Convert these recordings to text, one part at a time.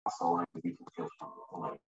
façon irgendwie funktionsfähig.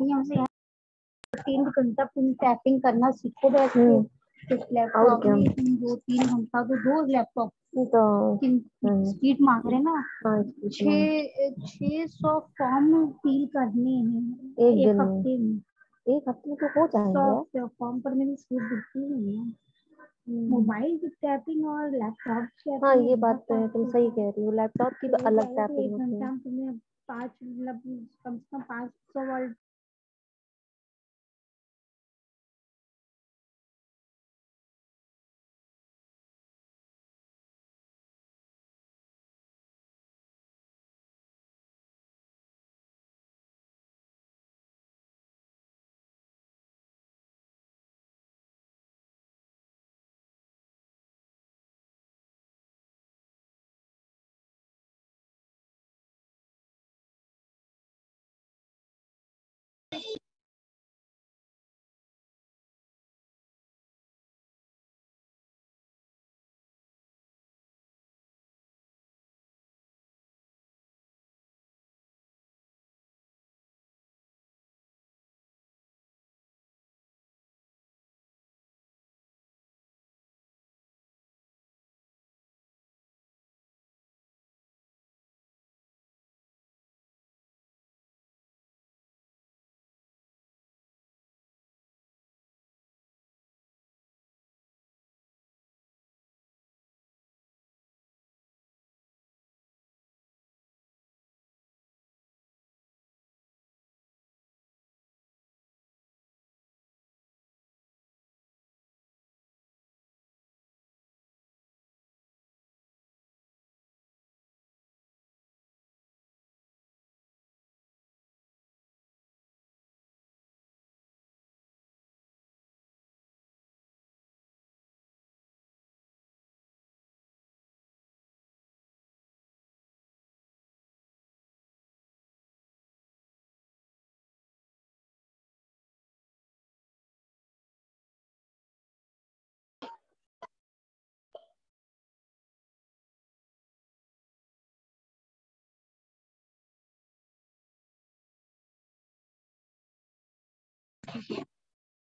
नहीं है हमसे 3 घंटा तुम टाइपिंग करना सीखो बैठ के लैपटॉप में तुम 2-3 घंटा तो दो लैपटॉप को स्पीड मांग रहे ना 600 फॉर्म फिल करने हैं एक हफ्ते में। एक हफ्ते में तो हो जाएंगे फॉर्म पर मेरी स्पीड दिखती नहीं है। मोबाइल की टैपिंग और लैपटॉप की हाँ ये बात तो है, तुम सही कह रही हो, लैपटॉप की तो अलग टैपिंग होती है। तुम्हें 5 मतलब कम से कम 500 वर्ड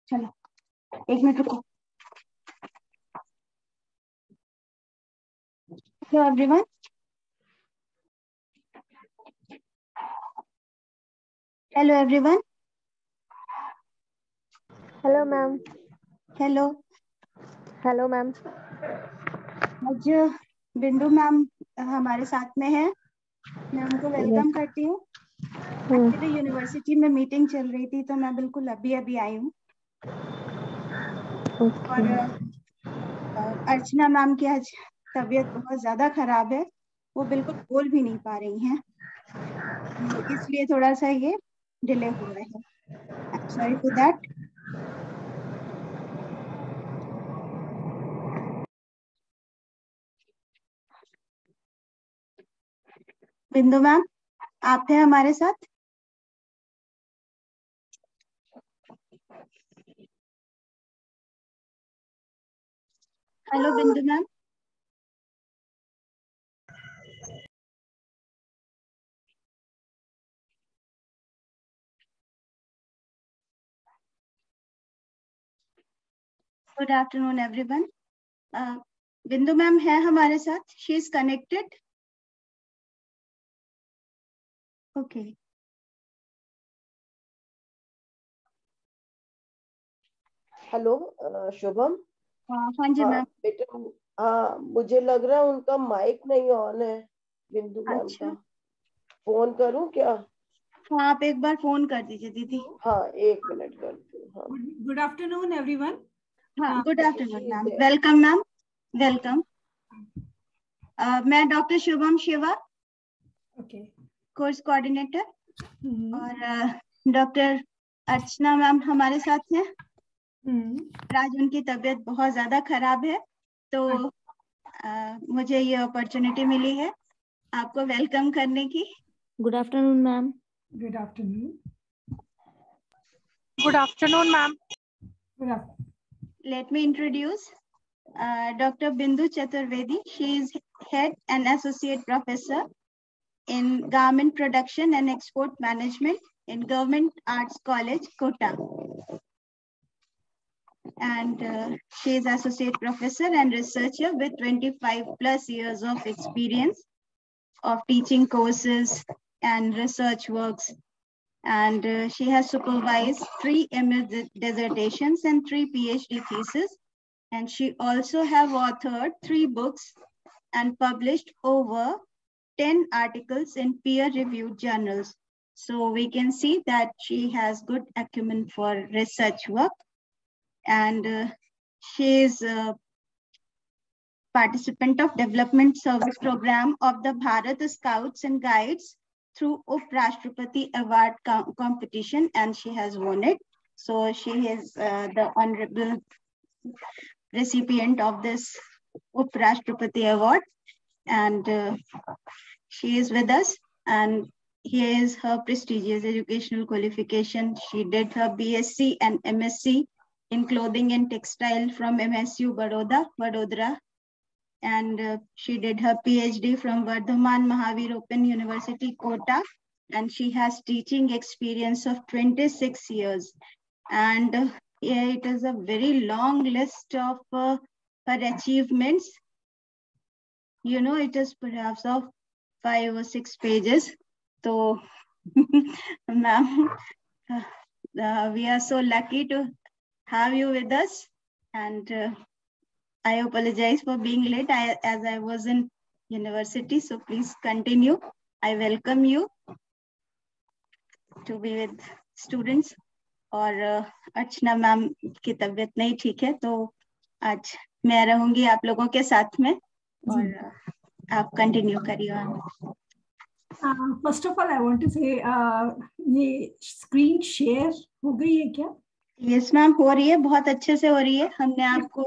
चलो 1 मिनट रुको। Hello everyone, hello everyone. Hello ma'am. Hello hello ma'am. आज बिंदु मैम हमारे साथ में है, मैं उनको वेलकम करती हूँ। एक्चुअली यूनिवर्सिटी में मीटिंग चल रही थी तो मैं बिल्कुल अभी अभी आई हूँ। और अर्चना मैम की आज तबीयत बहुत ज्यादा खराब है, वो बिल्कुल बोल भी नहीं पा रही हैं, इसलिए थोड़ा सा ये डिले हो रहा है। I am sorry for that. बिंदु मैम आप हैं हमारे साथ? हेलो बिंदु मैम। Good afternoon everyone. बिंदु मैम है हमारे साथ, she is connected. Okay. Hello Shubham. हाँ जी मैम। बेटा हाँ, मुझे लग रहा है उनका माइक नहीं ऑन है, बिंदु मैम अच्छा। का। फोन करूं क्या? हाँ आप एक बार फोन कर दीजिए दीदी। हाँ 1 मिनट करती हूँ। हाँ गुड आफ्टरनून एवरीवन। हाँ good afternoon ma'am, welcome ma'am, welcome. मैं doctor Shubham Shiva, course coordinator, और डॉक्टर अर्चना मैम हमारे साथ हैं। आज उनकी तबीयत बहुत ज्यादा खराब है तो मुझे ये अपॉर्चुनिटी मिली है आपको वेलकम करने की। Good afternoon ma'am. Good afternoon. Good afternoon, ma'am. Good afternoon. Let me introduce Dr. Bindu Chaturvedi. She is head and associate professor in garment production and export management in Government Arts College, Kota. And she is associate professor and researcher with 25 plus years of experience of teaching courses and research works. And she has supervised 3 MA dissertations and 3 PhD theses. And she also have authored 3 books and published over 10 articles in peer-reviewed journals. So we can see that she has good acumen for research work. And she is a participant of Development Service Program of the Bharat Scouts and Guides through Uprashtrapati Award competition, and she has won it. So she is the honorable recipient of this Uprashtrapati Award, and she is with us. And here is her prestigious educational qualification. She did her BSc and MSc in clothing and textile from MSU Vadodara. And she did her PhD from Vardhaman Mahavir Open University, Kota. And she has teaching experience of 26 years. And yeah, it is a very long list of her achievements. You know, it is perhaps of 5 or 6 pages. So, ma'am, we are so lucky to have you with us. And I apologize for being late as I was in university. So please continue. I welcome you to be with students. और अर्चना ma'am की तबीयत नहीं ठीक है, तो आज मैं रहूंगी आप लोगों के साथ में, और आप कंटिन्यू करिए. First of all I want to say ये स्क्रीन शेयर हो गई है क्या? यस मैम, हो रही है, बहुत अच्छे से हो रही है. हमने आपको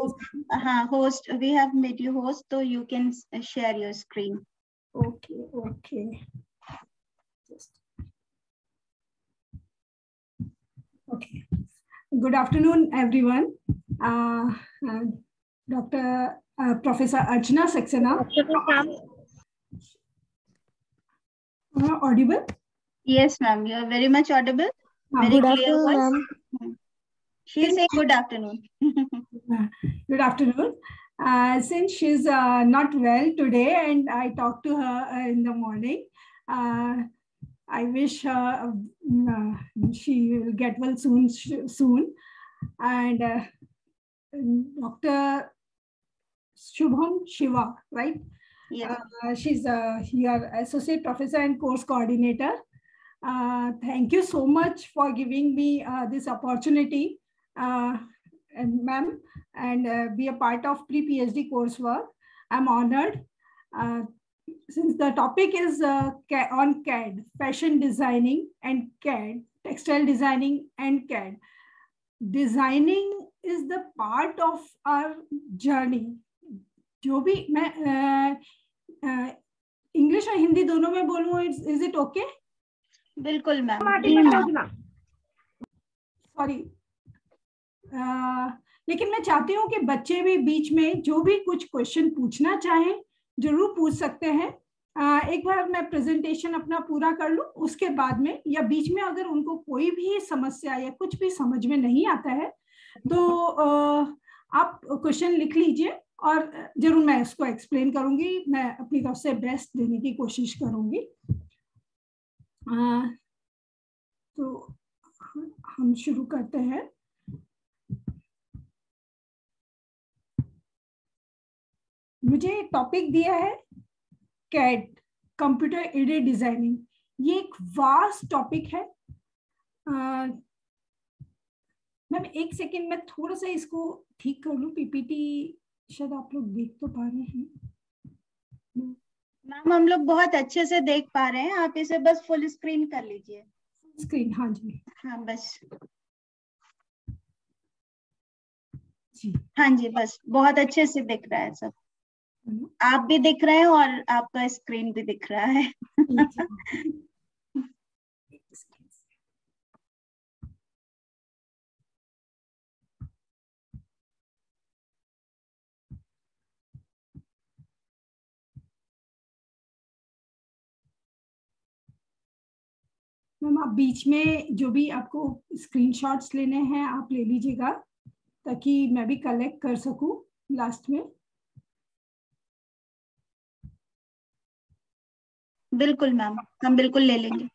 host, we have made you host, तो you can share your screen. Okay. Okay. Good afternoon, everyone. Professor Archana Saxena. Audible? Yes, ma'am. You are very much audible. Very good clear afternoon, voice. ma'am. She is saying good afternoon. Good afternoon. Since she's not well today, and I talked to her in the morning, I wish her she will get well soon. And Dr. Shubham Shiva, right? Yes. She's your associate professor and course coordinator. Thank you so much for giving me this opportunity, ma'am, and be a part of pre-PhD coursework. I'm honored. Since the topic is on CAD, fashion designing and CAD, textile designing and CAD. Designing is the part of our journey. जो भी मैं English और हिंदी दोनों में बोलूँ, is it okay? बिल्कुल ma'am. Sorry, लेकिन मैं चाहती हूँ कि बच्चे भी बीच में जो भी कुछ क्वेश्चन पूछना चाहें जरूर पूछ सकते हैं. एक बार मैं प्रेजेंटेशन अपना पूरा कर लूँ, उसके बाद में या बीच में अगर उनको कोई भी समस्या या कुछ भी समझ में नहीं आता है तो आप क्वेश्चन लिख लीजिए और जरूर मैं इसको एक्सप्लेन करूंगी. मैं अपनी तरफ से बेस्ट देने की कोशिश करूंगी. तो हम शुरू करते हैं. मुझे टॉपिक दिया है कैड, कंप्यूटर एडेड डिजाइनिंग. ये एक वास्ट टॉपिक है. मैम एक सेकेंड, मैं थोड़ा सा इसको ठीक कर लूं. पीपीटी शायद आप लोग देख तो पा रहे हैं. मैम हम लोग बहुत अच्छे से देख पा रहे हैं. आप इसे बस फुल स्क्रीन कर लीजिए. स्क्रीन, हाँ जी. हाँ बस जी. हाँ जी, बस बहुत अच्छे से दिख रहा है सब. आप भी दिख रहे हैं और आपका स्क्रीन भी दिख रहा है. मैम आप बीच में जो भी आपको स्क्रीनशॉट्स लेने हैं आप ले लीजिएगा, ताकि मैं भी कलेक्ट कर सकूं लास्ट में। बिल्कुल मैम, हम बिल्कुल ले लेंगे।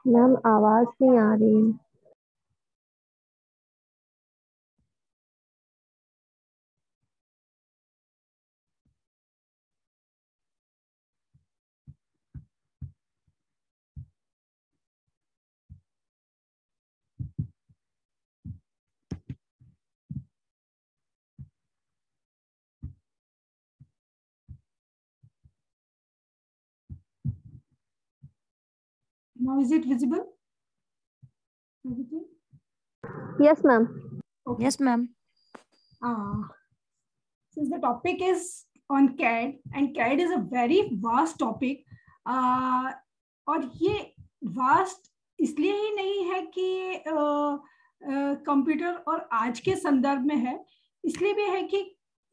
मैम आवाज नहीं आ रही है। Now is it visible? Yes ma'am. Okay. Yes ma'am. Since the topic is on CAD and CAD is a very vast topic, और ये vast इसलिए ही नहीं है कि कंप्यूटर और आज के संदर्भ में है, इसलिए भी है कि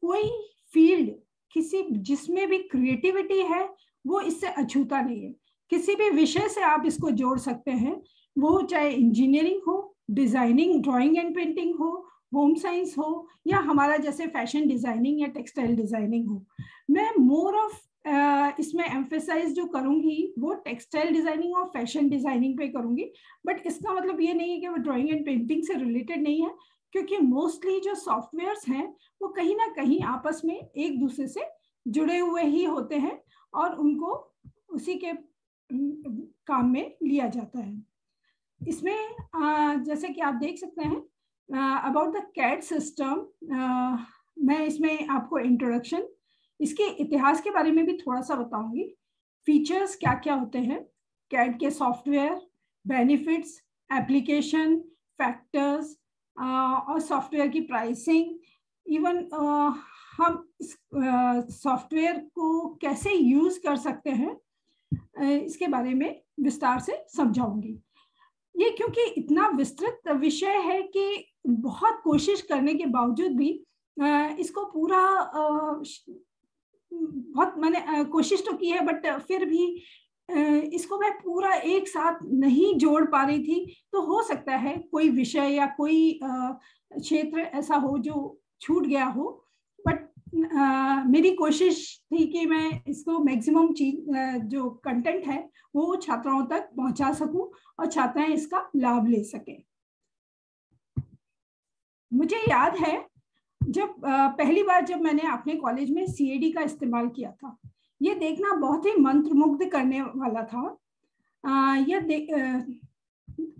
कोई फील्ड किसी जिसमें भी क्रिएटिविटी है वो इससे अछूता नहीं है। किसी भी विषय से आप इसको जोड़ सकते हैं, वो चाहे इंजीनियरिंग हो, डिजाइनिंग, ड्राइंग एंड पेंटिंग हो, होम साइंस हो, या हमारा जैसे फैशन डिजाइनिंग या टेक्सटाइल डिजाइनिंग हो। मैं मोर ऑफ इसमें एम्फेसाइज जो करूंगी वो टेक्सटाइल डिजाइनिंग और फैशन डिजाइनिंग पे करूंगी, बट इसका मतलब ये नहीं है कि वो ड्राइंग एंड पेंटिंग से रिलेटेड नहीं है, क्योंकि मोस्टली जो सॉफ्टवेयर्स हैं वो कहीं ना कहीं आपस में एक दूसरे से जुड़े हुए ही होते हैं और उनको उसी के काम में लिया जाता है। इसमें जैसे कि आप देख सकते हैं अबाउट द कैड सिस्टम, मैं इसमें आपको इंट्रोडक्शन, इसके इतिहास के बारे में भी थोड़ा सा बताऊंगी, फीचर्स क्या क्या होते हैं कैड के सॉफ्टवेयर, बेनिफिट्स, एप्लीकेशन, फैक्टर्स और सॉफ्टवेयर की प्राइसिंग, इवन हम सॉफ्टवेयर को कैसे यूज कर सकते हैं इसके बारे में विस्तार से समझाऊंगी। ये क्योंकि इतना विस्तृत विषय है कि बहुत कोशिश करने के बावजूद भी इसको पूरा बहुत मैंने कोशिश तो की है, बट फिर भी इसको मैं पूरा एक साथ नहीं जोड़ पा रही थी। तो हो सकता है कोई विषय या कोई क्षेत्र ऐसा हो जो छूट गया हो, बट मेरी कोशिश थी कि मैं इसको मैक्सिमम चीज जो कंटेंट है वो छात्राओं तक पहुंचा सकूं और छात्राएं इसका लाभ ले सकें। मुझे याद है जब पहली बार जब मैंने अपने कॉलेज में CAD का इस्तेमाल किया था, ये देखना बहुत ही मंत्रमुग्ध करने वाला था।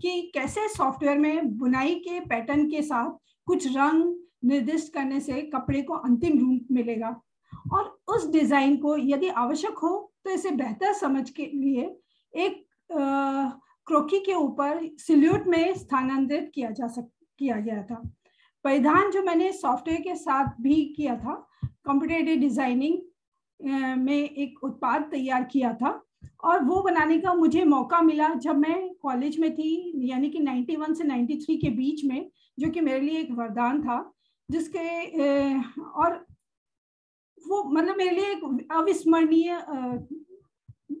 कि कैसे सॉफ्टवेयर में बुनाई के पैटर्न के साथ कुछ रंग निर्दिष्ट करने से कपड़े को अंतिम रूप मिलेगा, और उस डिजाइन को यदि आवश्यक हो तो इसे बेहतर समझ के लिए एक क्रोकी के ऊपर सिल्यूट में स्थानांतरित किया गया था। परिधान जो मैंने सॉफ्टवेयर के साथ भी किया था, कंप्यूटर एडेड डिजाइनिंग में एक उत्पाद तैयार किया था, और वो बनाने का मुझे मौका मिला जब मैं कॉलेज में थी, यानी कि 91 से 93 के बीच में, जो कि मेरे लिए एक वरदान था, जिसके और वो मतलब मेरे लिए एक अविस्मरणीय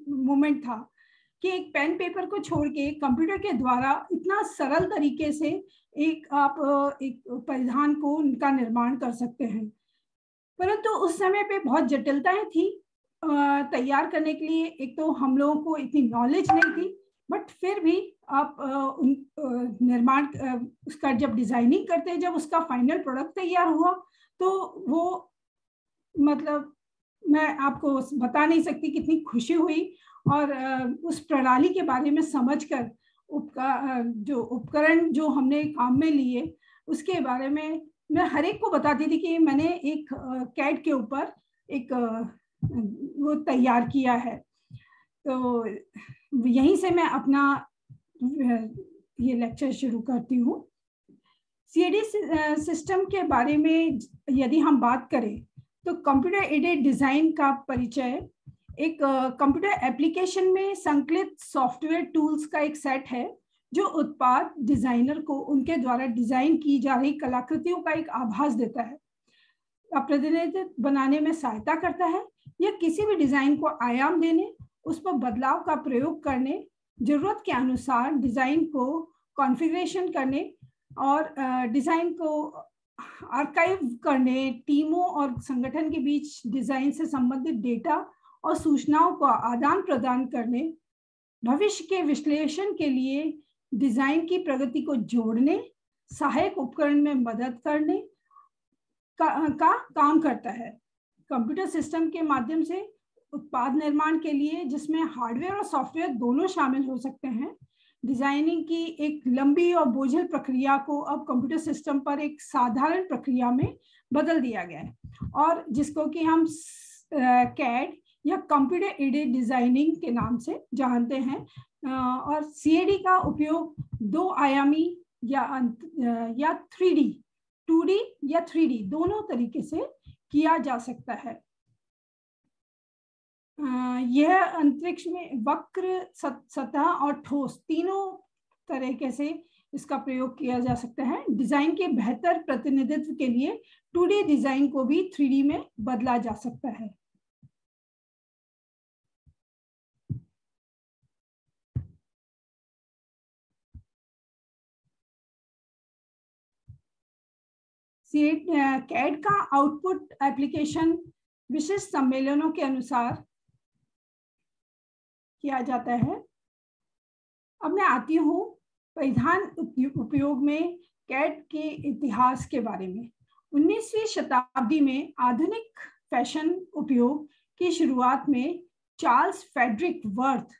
मोमेंट था कि एक पेन पेपर को छोड़ के कंप्यूटर के द्वारा इतना सरल तरीके से आप एक परिधान को उनका निर्माण कर सकते हैं। परंतु उस समय पे बहुत जटिलताएं थी तैयार करने के लिए। एक तो हम लोगों को इतनी नॉलेज नहीं थी, बट फिर भी आप निर्माण उसका जब डिजाइनिंग करते हैं, जब उसका फाइनल प्रोडक्ट तैयार हुआ, तो वो मतलब मैं आपको बता नहीं सकती कितनी खुशी हुई। और उस प्रणाली के बारे में समझकर जो उपकरण जो हमने काम में लिए उसके बारे में मैं हर एक को बताती थी कि मैंने एक कैड के ऊपर एक वो तैयार किया है। तो यहीं से मैं अपना ये लेक्चर शुरू करती हूँ। CAD सिस्टम के बारे में यदि हम बात करें तो कंप्यूटर एडेड डिजाइन का परिचय एक कंप्यूटर एप्लीकेशन में संकलित सॉफ्टवेयर टूल्स का एक सेट है जो उत्पाद डिजाइनर को उनके द्वारा डिजाइन की जा रही कलाकृतियों का एक आभास देता है, प्रतिनिधित्व बनाने में सहायता करता है या किसी भी डिजाइन को आयाम देने, उस पर बदलाव का प्रयोग करने, जरूरत के अनुसार डिजाइन को कॉन्फ़िगरेशन करने और डिजाइन को आर्काइव करने, टीमों और संगठन के बीच डिजाइन से संबंधित डेटा और सूचनाओं का आदान प्रदान करने, भविष्य के विश्लेषण के लिए डिजाइन की प्रगति को जोड़ने, सहायक उपकरण में मदद करने का काम करता है। कंप्यूटर सिस्टम के माध्यम से उत्पाद निर्माण के लिए, जिसमें हार्डवेयर और सॉफ्टवेयर दोनों शामिल हो सकते हैं, डिजाइनिंग की एक लंबी और बोझिल प्रक्रिया को अब कंप्यूटर सिस्टम पर एक साधारण प्रक्रिया में बदल दिया गया है और जिसको कि हम CAD या कंप्यूटर एडेड डिजाइनिंग के नाम से जानते हैं। और CAD का उपयोग 2 आयामी या 3D, 2D या 3D दोनों तरीके से किया जा सकता है। यह अंतरिक्ष में वक्र, सतह और ठोस तीनों तरीके से इसका प्रयोग किया जा सकता है। डिजाइन के बेहतर प्रतिनिधित्व के लिए 2D डिजाइन को भी 3D में बदला जा सकता है। CAD का आउटपुट एप्लीकेशन विशिष्ट सम्मेलनों के अनुसार किया जाता है। अब मैं आती हूँ परिधान उपयोग में CAD के इतिहास के बारे में। 19वीं शताब्दी में आधुनिक फैशन उपयोग की शुरुआत में चार्ल्स फ्रेडरिक वर्थ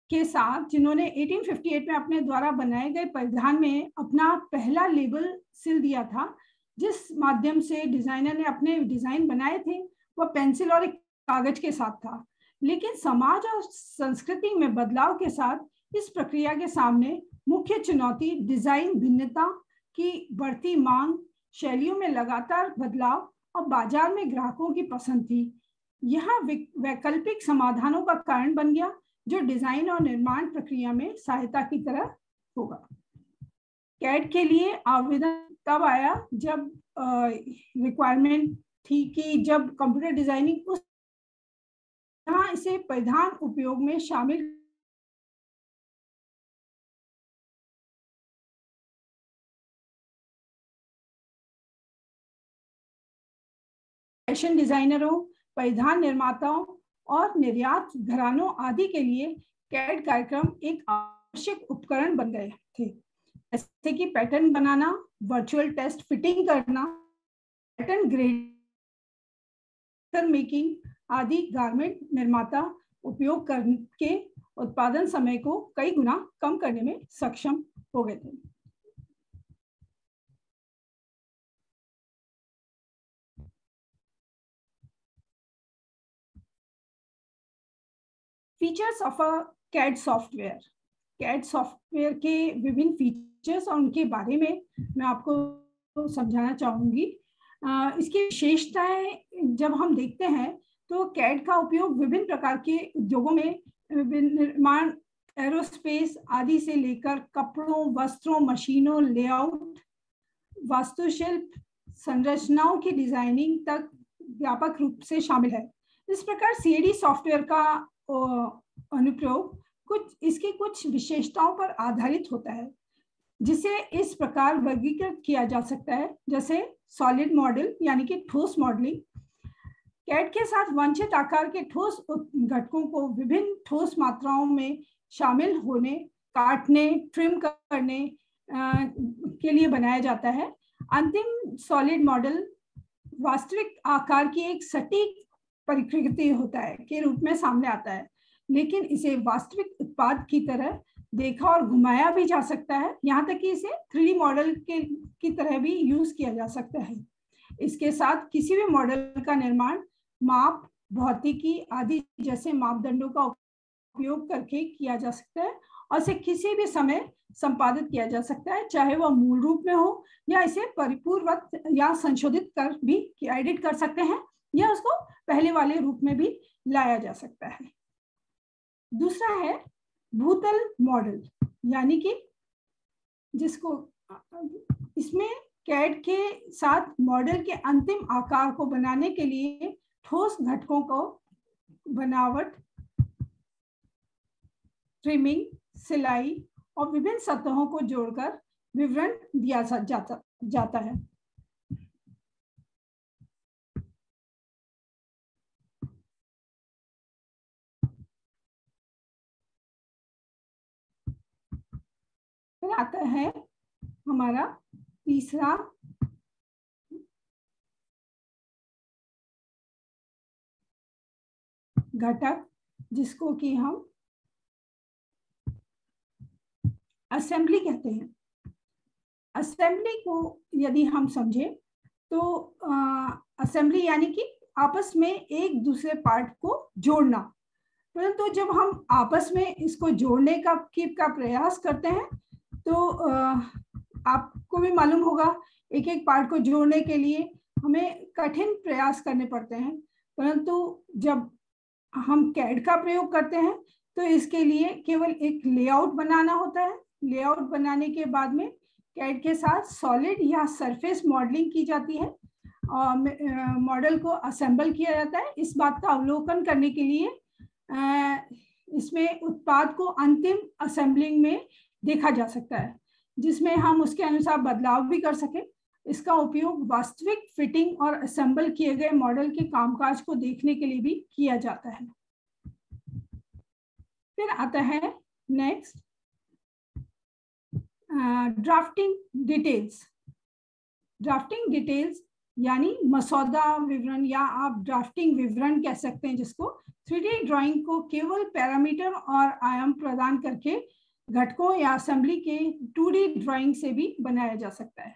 के साथ, जिन्होंने 1858 में अपने द्वारा बनाए गए परिधान में अपना पहला लेबल सिल दिया था, जिस माध्यम से डिजाइनर ने अपने डिजाइन बनाए थे वह पेंसिल और एक कागज के साथ था। लेकिन समाज और संस्कृति में बदलाव के साथ इस प्रक्रिया के सामने मुख्य चुनौती डिजाइन भिन्नता की बढ़ती मांग, शैलियों में लगातार बदलाव और बाजार में ग्राहकों की पसंद थी। यह वैकल्पिक समाधानों का कारण बन गया जो डिजाइन और निर्माण प्रक्रिया में सहायता की तरह होगा। CAD के लिए आवेदन तब आया जब रिक्वायरमेंट थी कि जब कंप्यूटर डिजाइनिंग उस यहाँ इसे परिधान उपयोग में शामिल फैशन डिजाइनरों, परिधान निर्माताओं और निर्यात घरानों आदि के लिए CAD कार्यक्रम एक आवश्यक उपकरण बन गए थे, जैसे कि पैटर्न बनाना, वर्चुअल टेस्ट फिटिंग करना, पैटर्न ग्रेड मेकिंग आदि। गारमेंट निर्माता उपयोग करके उत्पादन समय को कई गुना कम करने में सक्षम हो गए थे। Features of a CAD software. CAD software के विभिन्न फीचर्स और उनके बारे में मैं आपको समझाना चाहूंगी। इसकी विशेषताएं जब हम देखते हैं तो CAD का उपयोग विभिन्न प्रकार के उद्योगों में, निर्माण, एरोस्पेस आदि से लेकर कपड़ों, वस्त्रों, मशीनों, लेआउट, वास्तुशिल्प, संरचनाओं की डिजाइनिंग तक व्यापक रूप से शामिल है। इस प्रकार CAD सॉफ्टवेयर का अनुप्रयोग इसकी कुछ विशेषताओं पर आधारित होता है, जिसे इस प्रकार वर्गीकृत किया जा सकता है, जैसे सॉलिड मॉडल यानी कि ठोस मॉडलिंग। CAD के साथ वांछित आकार के ठोस घटकों को विभिन्न ठोस मात्राओं में शामिल होने, काटने, ट्रिम करने के लिए बनाया जाता है। अंतिम सॉलिड मॉडल वास्तविक आकार की एक सटीक परिकृति होता है के रूप में सामने आता है, लेकिन इसे वास्तविक उत्पाद की तरह देखा और घुमाया भी जा सकता है, यहाँ तक कि इसे 3D मॉडल की तरह भी यूज किया जा सकता है। इसके साथ किसी भी मॉडल का निर्माण माप, भौतिकी आदि जैसे मापदंडों का उपयोग करके किया जा सकता है और इसे किसी भी समय संपादित किया जा सकता है, चाहे वह मूल रूप में हो या इसे परिपूर्वक या संशोधित कर भी एडिट कर सकते हैं या उसको पहले वाले रूप में भी लाया जा सकता है। दूसरा है भूतल मॉडल, यानी कि जिसको इसमें कैड के साथ मॉडल के अंतिम आकार को बनाने के लिए ठोस घटकों को बनावट, ट्रिमिंग, सिलाई और विभिन्न सतहों को जोड़कर विवरण दिया जाता है। फिर आता है हमारा तीसरा घटक, जिसको कि हम असेंबली कहते हैं। असेंबली को यदि हम समझे तो असेंबली यानी कि आपस में एक दूसरे पार्ट को जोड़ना, परंतु जब हम आपस में इसको जोड़ने का प्रयास करते हैं तो आपको भी मालूम होगा एक एक पार्ट को जोड़ने के लिए हमें कठिन प्रयास करने पड़ते हैं, परंतु जब हम कैड का प्रयोग करते हैं तो इसके लिए केवल एक लेआउट बनाना होता है। लेआउट बनाने के बाद में कैड के साथ सॉलिड या सरफेस मॉडलिंग की जाती है और मॉडल को असेंबल किया जाता है। इस बात का अवलोकन करने के लिए इसमें उत्पाद को अंतिम असेंबलिंग में देखा जा सकता है, जिसमें हम उसके अनुसार बदलाव भी कर सकें। इसका उपयोग वास्तविक फिटिंग और असेंबल किए गए मॉडल के कामकाज को देखने के लिए भी किया जाता है। फिर आता है next drafting details. Drafting details यानी मसौदा विवरण या आप ड्राफ्टिंग विवरण कह सकते हैं, जिसको 3D ड्राइंग को केवल पैरामीटर और आयाम प्रदान करके घटकों या असेंबली के 2D ड्राइंग से भी बनाया जा सकता है।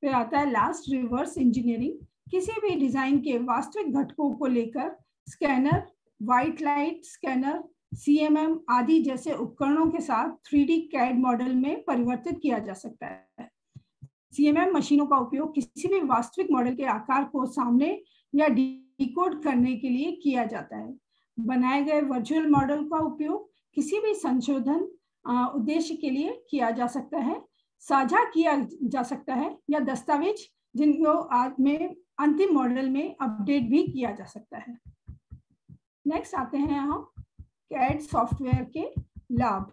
फिर आता है लास्ट रिवर्स इंजीनियरिंग। किसी भी डिजाइन के वास्तविक घटकों को लेकर scanner, white light scanner, CMM आदि जैसे उपकरणों के साथ 3D कैड मॉडल में परिवर्तित किया जा सकता है। CMM मशीनों का उपयोग किसी भी वास्तविक मॉडल के आकार को सामने या डिकोड करने के लिए किया जाता है। बनाए गए वर्चुअल मॉडल का उपयोग किसी भी संशोधन उद्देश्य के लिए किया जा सकता है, साझा किया जा सकता है या दस्तावेज जिनको में अंतिम मॉडल में अपडेट भी किया जा सकता है। नेक्स्ट आते हैं हम कैड सॉफ्टवेयर के लाभ,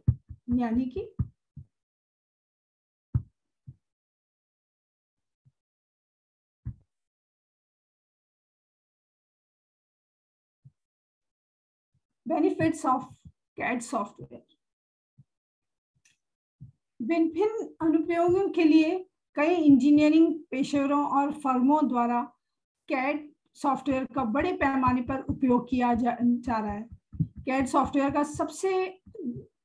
यानी कि बेनिफिट्स ऑफ कैड सॉफ्टवेयर। विभिन्न अनुप्रयोगों के लिए कई इंजीनियरिंग पेशेवरों और फर्मों द्वारा कैड सॉफ्टवेयर का बड़े पैमाने पर उपयोग किया जा रहा है। कैड सॉफ्टवेयर का सबसे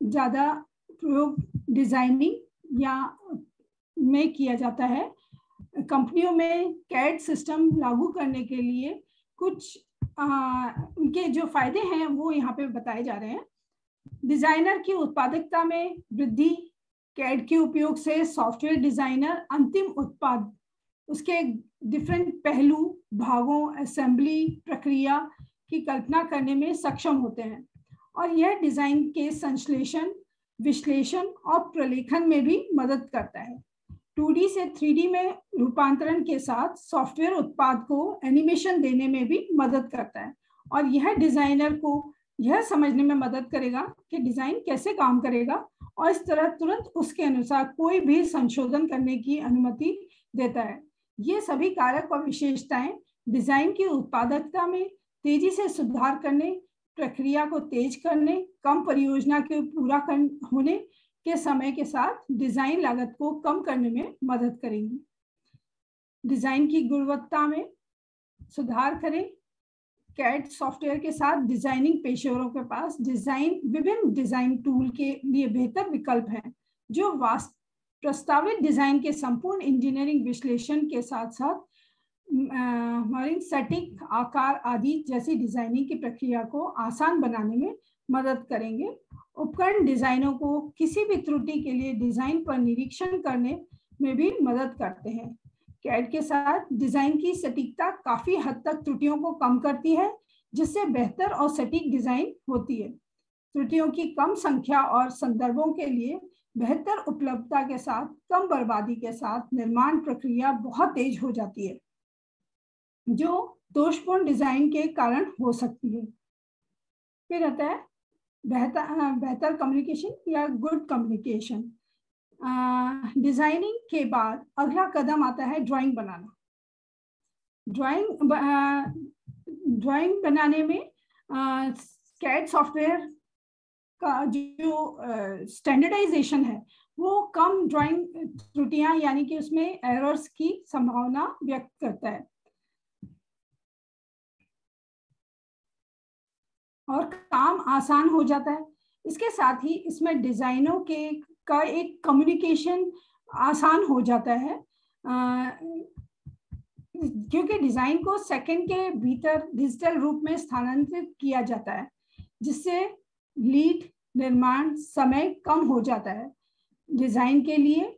ज़्यादा प्रयोग डिजाइनिंग या में किया जाता है। कंपनियों में कैड सिस्टम लागू करने के लिए कुछ उनके जो फायदे हैं वो यहाँ पे बताए जा रहे हैं। डिजाइनर की उत्पादकता में वृद्धि। कैड के उपयोग से सॉफ्टवेयर डिजाइनर अंतिम उत्पाद, उसके डिफरेंट पहलू, भागों, असेंबली प्रक्रिया की कल्पना करने में सक्षम होते हैं और यह डिजाइन के संश्लेषण, विश्लेषण और प्रलेखन में भी मदद करता है। 2D से 3D में रूपांतरण के साथ सॉफ्टवेयर उत्पाद को एनिमेशन देने में भी मदद करता है और यह डिजाइनर को यह समझने में मदद करेगा कि डिजाइन कैसे काम करेगा और इस तरह तुरंत उसके अनुसार कोई भी संशोधन करने की अनुमति देता है। ये सभी कारक और विशेषताएं डिजाइन की उत्पादकता में तेजी से सुधार करने, प्रक्रिया को तेज करने, कम परियोजना के पूरा होने के समय के साथ डिजाइन लागत को कम करने में मदद करेंगी। डिजाइन की गुणवत्ता में सुधार करें। कैड सॉफ्टवेयर के साथ डिजाइनिंग पेशेवरों के पास विभिन्न डिजाइन टूल के लिए बेहतर विकल्प हैं, जो प्रस्तावित डिजाइन के संपूर्ण इंजीनियरिंग विश्लेषण के साथ साथ सटीक आकार आदि जैसी डिजाइनिंग की प्रक्रिया को आसान बनाने में मदद करेंगे। उपकरण डिजाइनों को किसी भी त्रुटि के लिए डिजाइन पर निरीक्षण करने में भी मदद करते हैं। कैड के साथ डिजाइन की सटीकता काफी हद तक त्रुटियों को कम करती है, जिससे बेहतर और सटीक डिजाइन होती है। त्रुटियों की कम संख्या और संदर्भों के लिए बेहतर उपलब्धता के साथ कम बर्बादी के साथ निर्माण प्रक्रिया बहुत तेज हो जाती है, जो दोषपूर्ण डिजाइन के कारण हो सकती है। फिर आता है बेहतर कम्युनिकेशन या गुड कम्युनिकेशन। डिजाइनिंग के बाद अगला कदम आता है ड्राइंग बनाना। ड्राइंग बनाने में कैड सॉफ्टवेयर का जो स्टैंडर्डाइजेशन है वो कम ड्राइंग त्रुटियां यानी कि उसमें एरर्स की संभावना व्यक्त करता है और काम आसान हो जाता है। इसके साथ ही इसमें डिजाइनों का एक कम्युनिकेशन आसान हो जाता है, क्योंकि डिजाइन को सेकंड के भीतर डिजिटल रूप में स्थानांतरित किया जाता है, जिससे लीड निर्माण समय कम हो जाता है। डिजाइन के लिए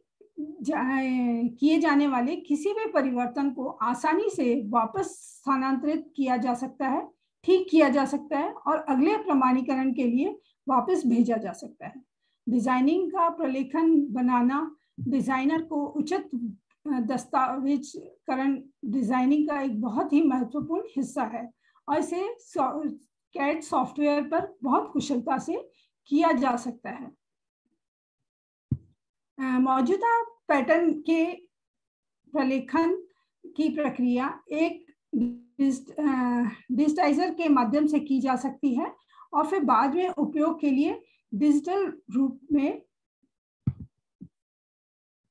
किए जाने वाले किसी भी परिवर्तन को आसानी से वापस स्थानांतरित किया जा सकता है, ठीक किया जा सकता है और अगले प्रमाणीकरण के लिए वापस भेजा जा सकता है। डिजाइनिंग का प्रलेखन बनाना डिजाइनर को उचित दस्तावेजीकरण डिजाइनिंग का एक बहुत ही महत्वपूर्ण हिस्सा है और इसे कैड सॉफ्टवेयर पर बहुत कुशलता से किया जा सकता है। मौजूदा पैटर्न के प्रलेखन की प्रक्रिया एक डिजिटाइजर के माध्यम से की जा सकती है और फिर बाद में उपयोग के लिए डिजिटल रूप में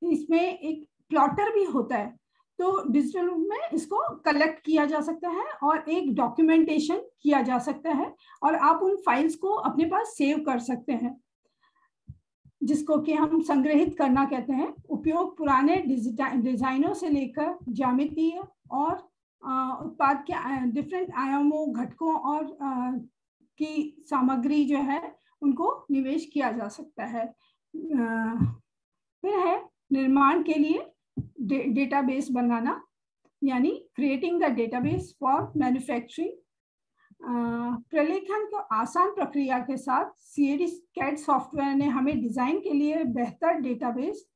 इसमें एक प्लॉटर भी होता है, तो डिजिटल रूप में इसको कलेक्ट किया जा सकता है और एक डॉक्यूमेंटेशन किया जा सकता है और आप उन फाइल्स को अपने पास सेव कर सकते हैं, जिसको कि हम संग्रहित करना कहते हैं। उपयोग पुराने डिजाइनों से लेकर ज्यामितीय और उत्पाद के डिफरेंट आयामों, घटकों और की सामग्री जो है उनको निवेश किया जा सकता है। फिर है निर्माण के लिए डेटाबेस बनाना, यानी creating the database for manufacturing. प्रलेखन को आसान प्रक्रिया के साथ CAD कैड सॉफ्टवेयर ने हमें डिजाइन के लिए बेहतर डेटाबेस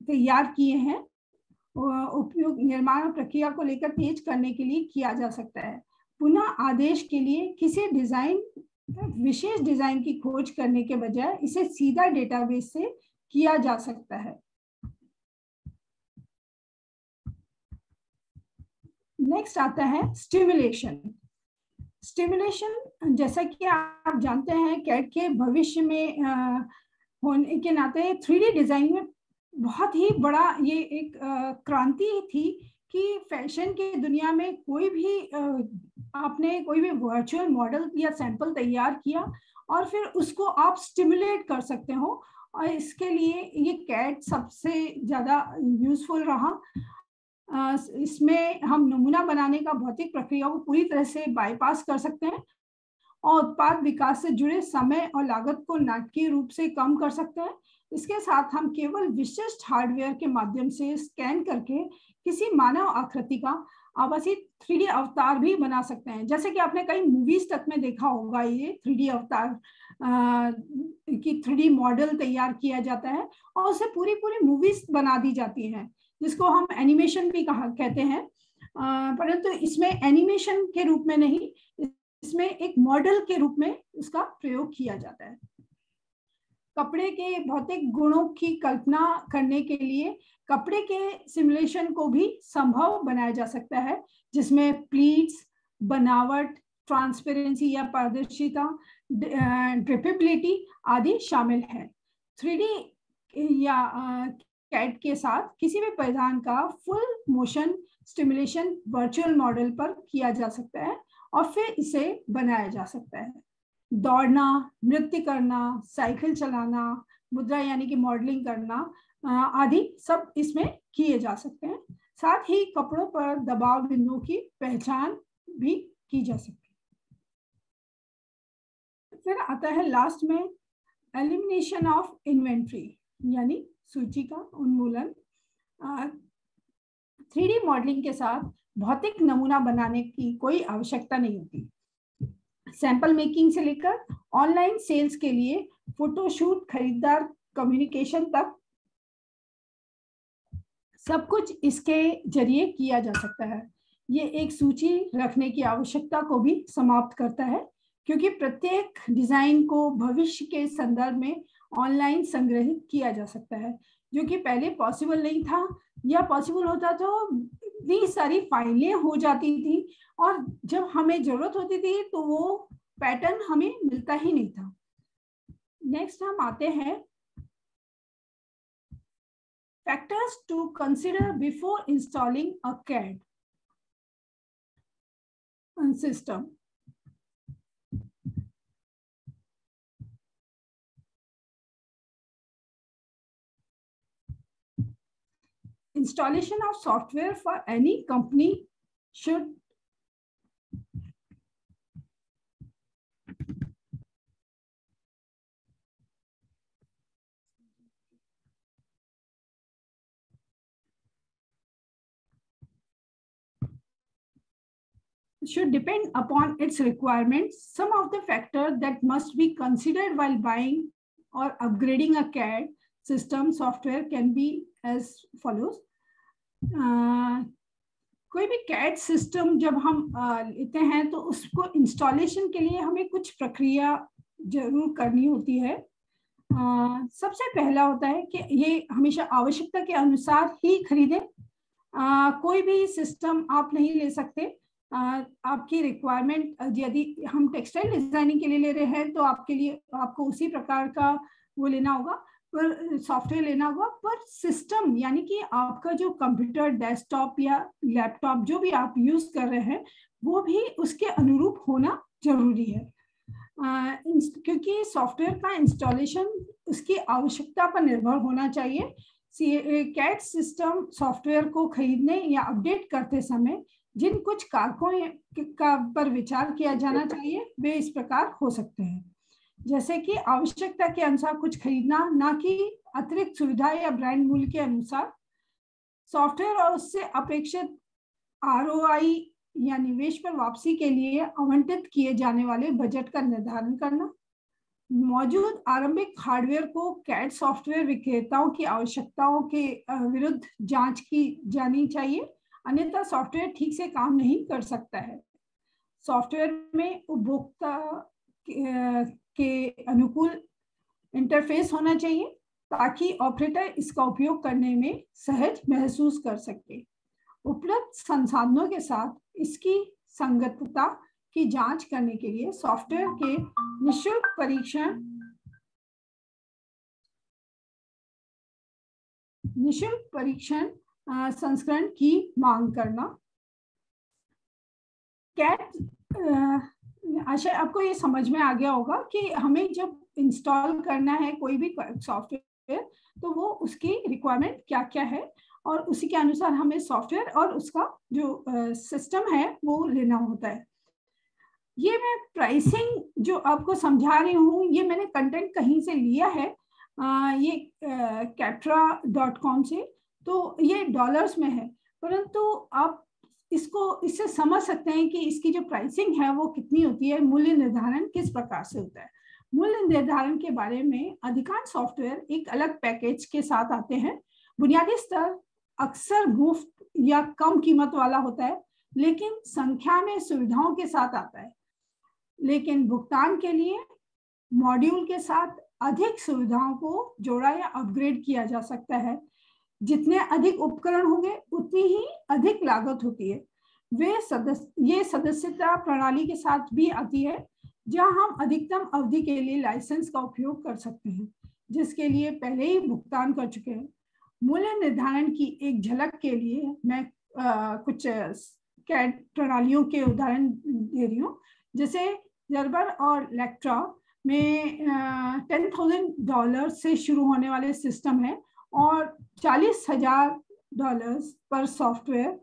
तैयार किए हैं। उपयोग निर्माण प्रक्रिया को लेकर तेज करने के लिए किया जा सकता है। पुनः आदेश के लिए किसी विशेष डिजाइन की खोज करने के बजाय इसे सीधा डेटाबेस से किया जा सकता है। नेक्स्ट आता है स्टिमुलेशन। स्टिमुलेशन जैसा कि आप जानते हैं कैड के भविष्य में होने के नाते 3D डिजाइन में बहुत ही बड़ा ये एक क्रांति थी कि फैशन की दुनिया में कोई भी आपने कोई भी वर्चुअल मॉडल या सैंपल तैयार किया और फिर उसको आप स्टिमुलेट कर सकते हो, और इसके लिए ये कैड सबसे ज़्यादा यूजफुल रहा। इसमें हम नमूना बनाने का भौतिक प्रक्रिया को पूरी तरह से बाईपास कर सकते हैं और उत्पाद विकास से जुड़े समय और लागत को नाटकीय रूप से कम कर सकते हैं। इसके साथ हम केवल विशिष्ट हार्डवेयर के माध्यम से स्कैन करके किसी मानव आकृति का आभासी 3D अवतार भी बना सकते हैं। जैसे कि आपने कई मूवीज तक में देखा होगा, ये 3D अवतार की 3D मॉडल तैयार किया जाता है और उसे पूरी मूवीज बना दी जाती हैं, जिसको हम एनिमेशन भी कहते हैं। परंतु इसमें एनिमेशन के रूप में नहीं, इसमें एक मॉडल के रूप में इसका प्रयोग किया जाता है। कपड़े के भौतिक गुणों की कल्पना करने के लिए कपड़े के सिमुलेशन को भी संभव बनाया जा सकता है, जिसमें प्लीट्स, बनावट, ट्रांसपेरेंसी या पारदर्शिता, ड्रिपेबिलिटी आदि शामिल है। 3D या कैड के साथ किसी भी परिधान का full motion stimulation virtual model पर किया जा सकता है और फिर इसे बनाया जा सकता है। दौड़ना, नृत्य करना, साइकिल चलाना, मुद्रा यानी कि मॉडलिंग करना आदि सब इसमें किए जा सकते हैं। साथ ही कपड़ों पर दबाव बिंदुओं की पहचान भी की जा सकती है। फिर आता है लास्ट में एलिमिनेशन ऑफ इन्वेंट्री यानी सूची का उन्मूलन। 3D मॉडलिंग के साथ भौतिक नमूना बनाने की कोई आवश्यकता नहीं होती। सैंपल मेकिंग से लेकर ऑनलाइन सेल्स के लिए फोटोशूट, खरीदार कम्युनिकेशन तक सब कुछ इसके जरिए किया जा सकता है। ये एक सूची रखने की आवश्यकता को भी समाप्त करता है, क्योंकि प्रत्येक डिजाइन को भविष्य के संदर्भ में ऑनलाइन संग्रहित किया जा सकता है, जो कि पहले पॉसिबल नहीं था, या पॉसिबल होता तो इतनी सारी फाइलें हो जाती थी और जब हमें जरूरत होती थी तो वो पैटर्न हमें मिलता ही नहीं था। नेक्स्ट हम आते हैं factors to consider before installing a CAD system. Installation of software for any company should depend upon its requirements. Some of the factors that must be considered while buying or upgrading a CAD system software can be as follows. कोई भी CAD system जब हम लेते हैं तो उसको installation के लिए हमें कुछ प्रक्रिया जरूर करनी होती है। सबसे पहला होता है कि ये हमेशा आवश्यकता के अनुसार ही खरीदें। कोई भी सिस्टम आप नहीं ले सकते। आपकी रिक्वायरमेंट, यदि हम टेक्सटाइल डिजाइनिंग के लिए ले रहे हैं तो आपके लिए आपको उसी प्रकार का वो लेना होगा, पर सॉफ्टवेयर लेना होगा। पर सिस्टम यानी कि आपका जो कंप्यूटर, डेस्कटॉप या लैपटॉप जो भी आप यूज कर रहे हैं वो भी उसके अनुरूप होना जरूरी है, क्योंकि सॉफ्टवेयर का इंस्टॉलेशन उसकी आवश्यकता पर निर्भर होना चाहिए। CAD सिस्टम सॉफ्टवेयर को खरीदने या अपडेट करते समय जिन कुछ कारकों का पर विचार किया जाना चाहिए वे इस प्रकार हो सकते हैं, जैसे कि आवश्यकता के अनुसार कुछ खरीदना, ना कि अतिरिक्त सुविधा या ब्रांड मूल्य के अनुसार। सॉफ्टवेयर और उससे अपेक्षित ROI या निवेश पर वापसी के लिए आवंटित किए जाने वाले बजट का निर्धारण करना। मौजूद आरंभिक हार्डवेयर को CAD सॉफ्टवेयर विक्रेताओं की आवश्यकताओं के विरुद्ध जांच की जानी चाहिए, अन्यथा सॉफ्टवेयर ठीक से काम नहीं कर सकता है। सॉफ्टवेयर में उपभोक्ता के अनुकूल इंटरफेस होना चाहिए ताकि ऑपरेटर इसका उपयोग करने में सहज महसूस कर सके। उपलब्ध संसाधनों के साथ इसकी संगतता की जांच करने के लिए सॉफ्टवेयर के निःशुल्क परीक्षण संस्करण की मांग करना। CAD आशा आपको ये समझ में आ गया होगा कि हमें जब इंस्टॉल करना है कोई भी सॉफ्टवेयर तो वो उसकी रिक्वायरमेंट क्या क्या है और उसी के अनुसार हमें सॉफ्टवेयर और उसका जो सिस्टम है वो लेना होता है। ये मैं प्राइसिंग जो आपको समझा रही हूँ ये मैंने कंटेंट कहीं से लिया है, ये Catra.com से, तो ये डॉलर्स में है, परंतु आप इससे समझ सकते हैं कि इसकी जो प्राइसिंग है वो कितनी होती है, मूल्य निर्धारण किस प्रकार से होता है। मूल्य निर्धारण के बारे में अधिकांश सॉफ्टवेयर एक अलग पैकेज के साथ आते हैं। बुनियादी स्तर अक्सर मुफ्त या कम कीमत वाला होता है, लेकिन संख्या में सुविधाओं के साथ आता है। लेकिन भुगतान के लिए मॉड्यूल के साथ अधिक सुविधाओं को जोड़ा या अपग्रेड किया जा सकता है। जितने अधिक उपकरण होंगे उतनी ही अधिक लागत होती है। ये सदस्यता प्रणाली के साथ भी आती है, जहां हम अधिकतम अवधि के लिए लाइसेंस का उपयोग कर सकते हैं, जिसके लिए पहले ही भुगतान कर चुके हैं। मूल्य निर्धारण की एक झलक के लिए मैं कुछ CAD प्रणालियों के उदाहरण दे रही हूँ, जैसे जर्बर और लेक्ट्रा। में $10,000 से शुरू होने वाले सिस्टम है और $40,000 पर सॉफ्टवेयर,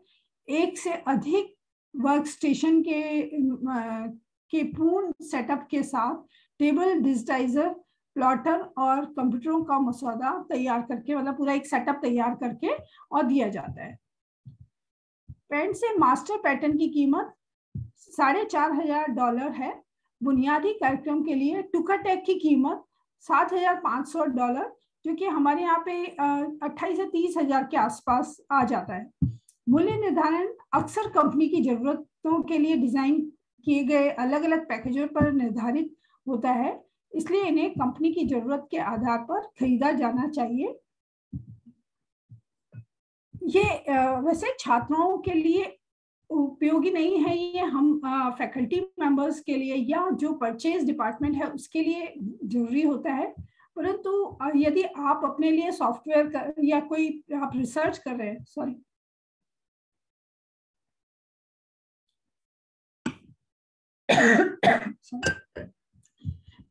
एक से अधिक वर्क स्टेशन के पूर्ण सेटअप के साथ टेबल, डिजिटाइजर, प्लॉटर और कंप्यूटरों का मसौदा तैयार करके, मतलब पूरा एक सेटअप तैयार करके और दिया जाता है। पेंट से मास्टर पैटर्न की कीमत $4,500 है। बुनियादी कार्यक्रम के लिए टुकाटेक की कीमत $7,500, जो कि हमारे यहाँ पे 28 से 30,000 के आसपास आ जाता है। मूल्य निर्धारण अक्सर कंपनी की जरूरतों के लिए डिजाइन किए गए अलग अलग पैकेजों पर निर्धारित होता है, इसलिए इन्हें कंपनी की जरूरत के आधार पर खरीदा जाना चाहिए। ये वैसे छात्रों के लिए उपयोगी नहीं है, ये हम फैकल्टी मेंबर्स के लिए या जो परचेज डिपार्टमेंट है उसके लिए जरूरी होता है। परंतु यदि आप अपने लिए सॉफ्टवेयर या कोई आप रिसर्च कर रहे हैं, सॉरी,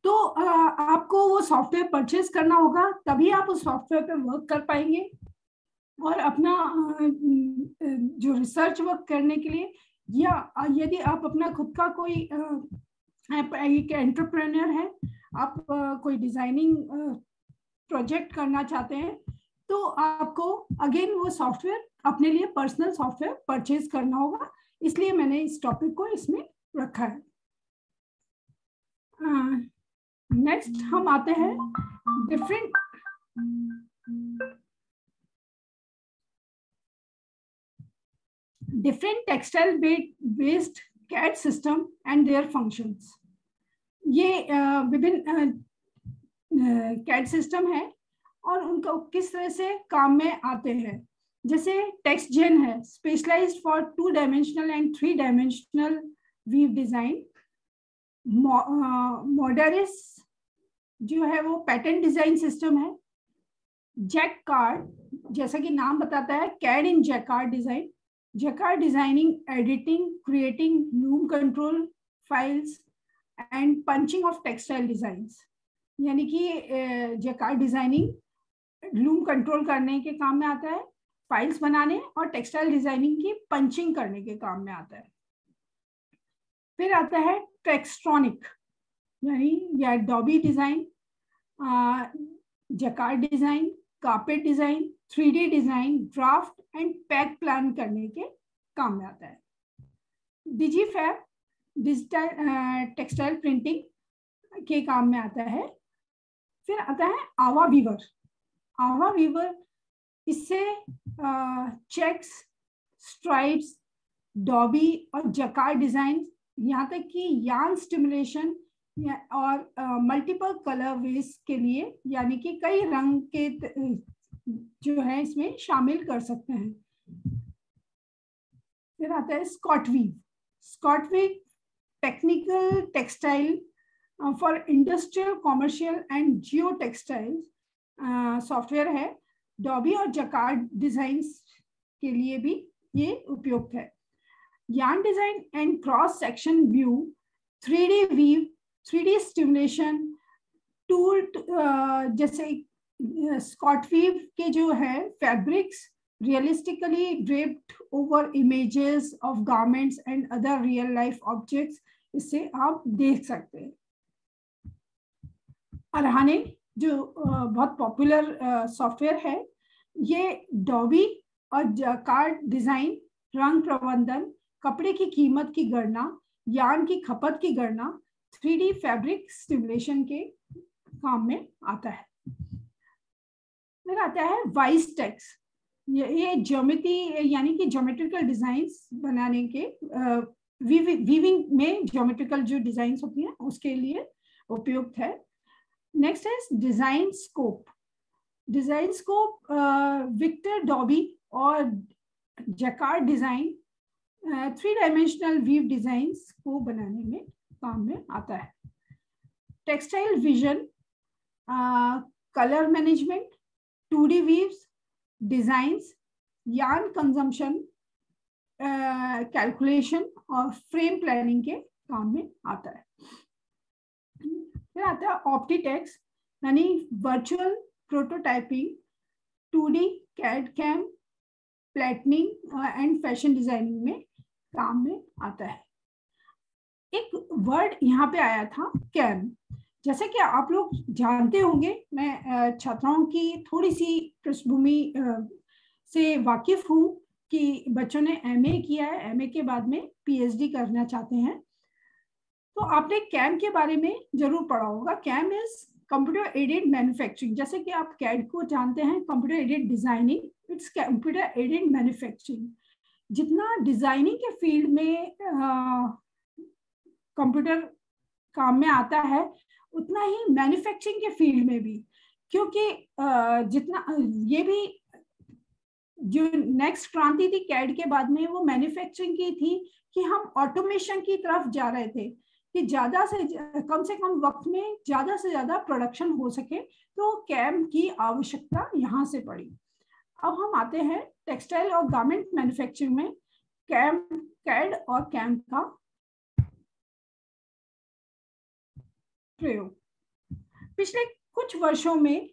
तो आपको वो सॉफ्टवेयर परचेज करना होगा, तभी आप उस सॉफ्टवेयर पे वर्क कर पाएंगे और अपना जो रिसर्च वर्क करने के लिए, या यदि आप अपना खुद का कोई एक एंटरप्रेन्योर है, आप कोई डिजाइनिंग प्रोजेक्ट करना चाहते हैं, तो आपको अगेन वो सॉफ्टवेयर अपने लिए पर्सनल सॉफ्टवेयर परचेज करना होगा। इसलिए मैंने इस टॉपिक को इसमें रखा है। नेक्स्ट हम आते हैं different textile based CAD system and their functions. ये विभिन्न कैड सिस्टम है और उनका किस तरह से काम में आते हैं। जैसे टेक्स्ट जेन है, specialised for 2 dimensional and 3 dimensional weave design. Modaris जो है वो पैटर्न डिजाइन सिस्टम है। जैकार्ड, जैसा कि नाम बताता है, CAD in jacquard design, jacquard designing, editing, creating loom control files and punching of textile designs. यानी कि जैकार्ड डिजाइनिंग लूम कंट्रोल करने के काम में आता है, फाइल्स बनाने और टेक्सटाइल डिजाइनिंग की पंचिंग करने के काम में आता है। फिर आता है टेक्स्ट्रॉनिक, यानी या dobby design, jacquard design, carpet design, 3D design, draft and peg plan करने के काम में आता है। डिजीफैब डिजिटल टेक्सटाइल प्रिंटिंग के काम में आता है। फिर आता है आवा वीवर। आवा वीवर, इससे चेक्स, स्ट्राइप्स, डॉबी और जैकार्ड डिजाइन, यहाँ तक कि यार्न स्टिमुलेशन और मल्टीपल कलर वेज के लिए, यानी कि कई रंग के जो है इसमें शामिल कर सकते हैं। फिर आता है ScotWeave. ScotWeave technical textile for industrial, commercial and geo textile software है। डॉबी और जैकार्ड डिजाइंस के लिए भी ये उपयुक्त है। Yarn design and cross section view, 3D weave, 3D stimulation tool, जैसे स्कॉटवीव के जो है fabrics realistically draped over images of garments and other real life objects, इससे आप देख सकते हैं। अरहाने जो बहुत पॉपुलर सॉफ्टवेयर है, ये डॉबी और जैकार्ड डिजाइन, रंग प्रबंधन, कपड़े की कीमत की गणना, यार्न की खपत की गणना, 3D फैब्रिक स्टिमुलेशन के काम में आता है। फिर आता है वाइसटेक्स। ये ज्योमेट्री, यानी कि ज्योमेट्रिकल डिजाइंस बनाने के, वीविंग में ज्योमेट्रिकल जो डिजाइंस होती हैं उसके लिए उपयुक्त है। नेक्स्ट है design scope. Design scope Victor dobby और jacquard design 3 dimensional weave designs को बनाने में काम में आता है। Textile vision, colour management, 2D weaves, designs, yarn consumption calculation और फ्रेम प्लानिंग के काम में आता है। फिर आता है ऑप्टीटेक्स, यानी virtual prototyping, 2D CAD CAM, प्लेटनिंग एंड फैशन डिजाइनिंग में काम में आता है। एक वर्ड यहाँ पे आया था कैम। जैसे कि आप लोग जानते होंगे, मैं छात्राओं की थोड़ी सी पृष्ठभूमि से वाकिफ हूँ कि बच्चों ने MA किया है, MA के बाद में PhD करना चाहते हैं, तो आपने कैम के बारे में जरूर पढ़ा होगा। CAM is computer aided manufacturing. जैसे कि आप कैड को जानते हैं, computer aided designing, it's computer aided manufacturing. जितना डिजाइनिंग के फील्ड में कंप्यूटर काम में आता है, उतना ही मैन्युफैक्चरिंग के फील्ड में भी, क्योंकि जितना ये भी जो नेक्स्ट क्रांति थी कैड के बाद में, वो मैन्युफैक्चरिंग की थी कि हम ऑटोमेशन की तरफ जा रहे थे कि ज्यादा से कम वक्त में ज्यादा से ज्यादा प्रोडक्शन हो सके, तो कैम की आवश्यकता यहाँ से पड़ी। अब हम आते हैं टेक्सटाइल और गारमेंट मैन्युफैक्चरिंग में कैड और कैम का प्रयोग। पिछले कुछ वर्षों में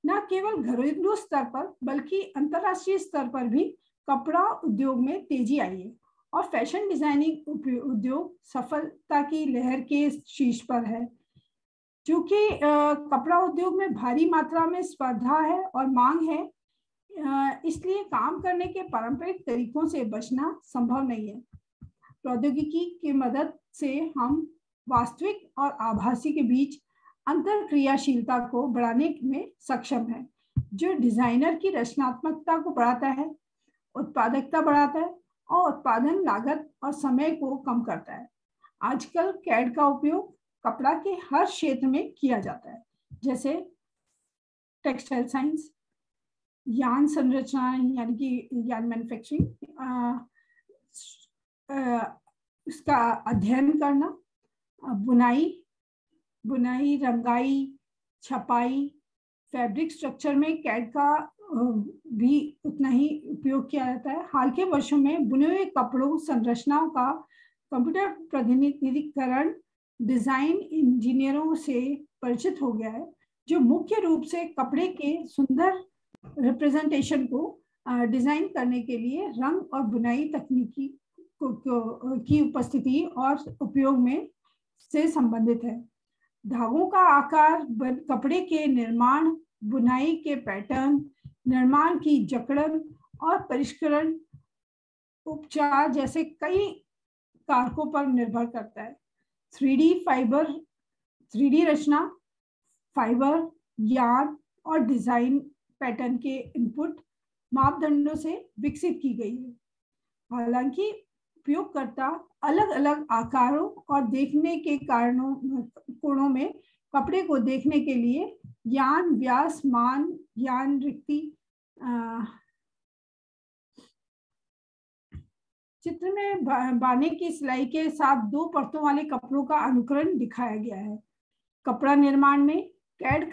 न केवल घरेलू स्तर पर बल्कि अंतरराष्ट्रीय स्तर पर भी कपड़ा उद्योग में तेजी आई है और फैशन डिजाइनिंग उद्योग सफलता की लहर के शीर्ष पर है। क्योंकि कपड़ा उद्योग में भारी मात्रा में स्पर्धा है और मांग है, इसलिए काम करने के पारंपरिक तरीकों से बचना संभव नहीं है। प्रौद्योगिकी की मदद से हम वास्तविक और आभासी के बीच अंतर क्रियाशीलता को बढ़ाने में सक्षम है, जो डिजाइनर की रचनात्मकता को बढ़ाता है, उत्पादकता बढ़ाता है और उत्पादन लागत और समय को कम करता है। आजकल कैड का उपयोग कपड़ा के हर क्षेत्र में किया जाता है, जैसे टेक्सटाइल साइंस, यार्न संरचना यानी कि यार्न मैन्युफैक्चरिंग, इसका अध्ययन करना, बुनाई, रंगाई, छपाई, फैब्रिक स्ट्रक्चर में कैड का भी उतना ही उपयोग किया जाता है। हाल के वर्षों में बुने हुए कपड़ों संरचनाओं का कंप्यूटर प्रतिनिधिकरण डिजाइन इंजीनियरों से परिचित हो गया है, जो मुख्य रूप से कपड़े के सुंदर रिप्रेजेंटेशन को डिजाइन करने के लिए रंग और बुनाई तकनीकी की उपस्थिति और उपयोग में से संबंधित है। धागों का आकार, कपड़े के निर्माण, बुनाई के पैटर्न, निर्माण की जकड़न और परिष्करण उपचार जैसे कई कारकों पर निर्भर करता है। 3D रचना, फाइबर, यार्न और डिजाइन पैटर्न के इनपुट मापदंडों से विकसित की गई है। हालांकि उपयोगकर्ता अलग अलग आकारों और देखने के कोणों में कपड़े को देखने के लिए यार्न व्यास, मान, यार्न रिक्ति, चित्र में बाने की सिलाई के साथ 2 परतों वाले कपड़ों का अनुकरण दिखाया गया है। कपड़ा निर्माण में कैड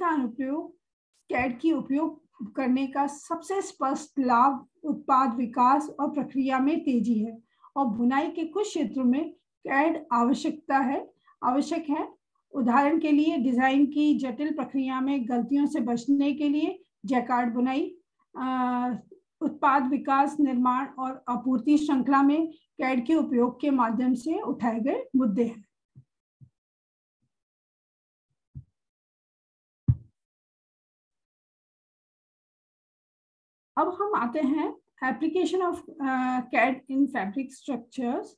की उपयोग करने का सबसे स्पष्ट लाभ उत्पाद विकास और प्रक्रिया में तेजी है, और बुनाई के कुछ क्षेत्रों में कैड आवश्यक है। उदाहरण के लिए डिजाइन की जटिल प्रक्रिया में गलतियों से बचने के लिए जैकार्ड बुनाई, उत्पाद विकास, निर्माण और आपूर्ति श्रृंखला में कैड के उपयोग के माध्यम से उठाए गए मुद्दे हैं। अब हम आते हैं application of CAD in fabric structures.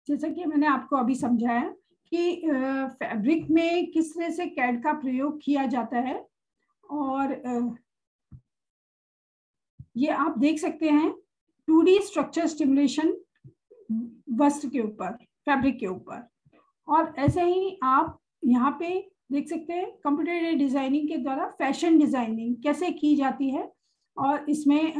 जैसा कि मैंने आपको अभी समझाया कि फैब्रिक में किस तरह से कैड का प्रयोग किया जाता है, और ये आप देख सकते हैं 2D स्ट्रक्चर स्टिमुलेशन वस्त्र के ऊपर, फैब्रिक के ऊपर, और ऐसे ही आप यहाँ पे देख सकते हैं कंप्यूटर डिजाइनिंग के द्वारा फैशन डिजाइनिंग कैसे की जाती है, और इसमें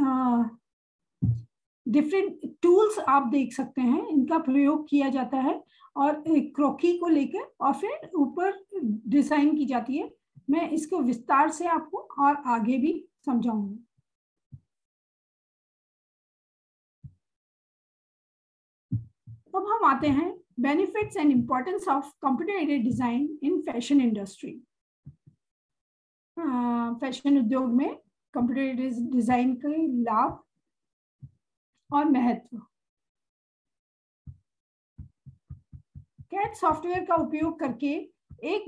डिफरेंट टूल्स आप देख सकते हैं, इनका प्रयोग किया जाता है और क्रोकी को लेकर और फिर ऊपर डिजाइन की जाती है। मैं इसको विस्तार से आपको और आगे भी समझाऊंगी। अब हम आते हैं benefits and importance of computer aided design in fashion industry. Fashion उद्योग में कंप्यूटर एडेड डिजाइन के लाभ और महत्व। कैड सॉफ्टवेयर का उपयोग करके एक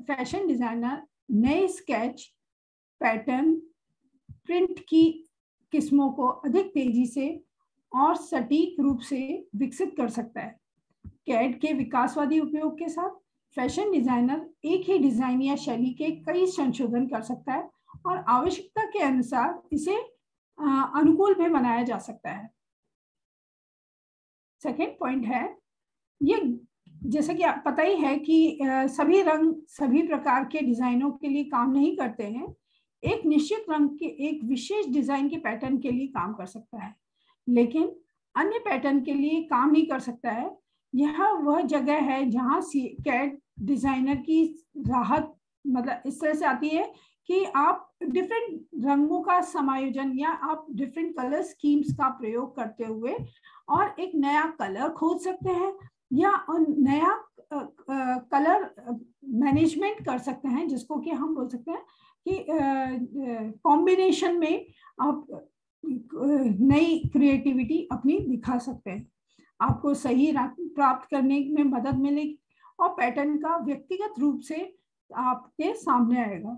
फैशन डिजाइनर नए स्केच, पैटर्न, प्रिंट की किस्मों को अधिक तेजी से और सटीक रूप से विकसित कर सकता है। कैड के विकासवादी उपयोग के साथ फैशन डिजाइनर एक ही डिजाइन या शैली के कई संशोधन कर सकता है और आवश्यकता के अनुसार इसे अनुकूल भी बनाया जा सकता है। सेकेंड पॉइंट है, ये जैसा कि आप पता ही है कि सभी रंग सभी प्रकार के डिजाइनों के लिए काम नहीं करते हैं। एक निश्चित रंग के एक विशेष डिजाइन के पैटर्न के लिए काम कर सकता है, लेकिन अन्य पैटर्न के लिए काम नहीं कर सकता है। यह वह जगह है जहां कैड डिजाइनर की राहत मतलब इस तरह से आती है कि आप डिफरेंट रंगों का समायोजन या आप डिफरेंट कलर स्कीम्स का प्रयोग करते हुए और एक नया कलर खोज सकते हैं या नया कलर मैनेजमेंट कर सकते हैं, जिसको कि हम बोल सकते हैं कि कॉम्बिनेशन में आप नई क्रिएटिविटी अपनी दिखा सकते हैं। आपको सही प्राप्त करने में मदद मिलेगी और पैटर्न का व्यक्तिगत रूप से आपके सामने आएगा।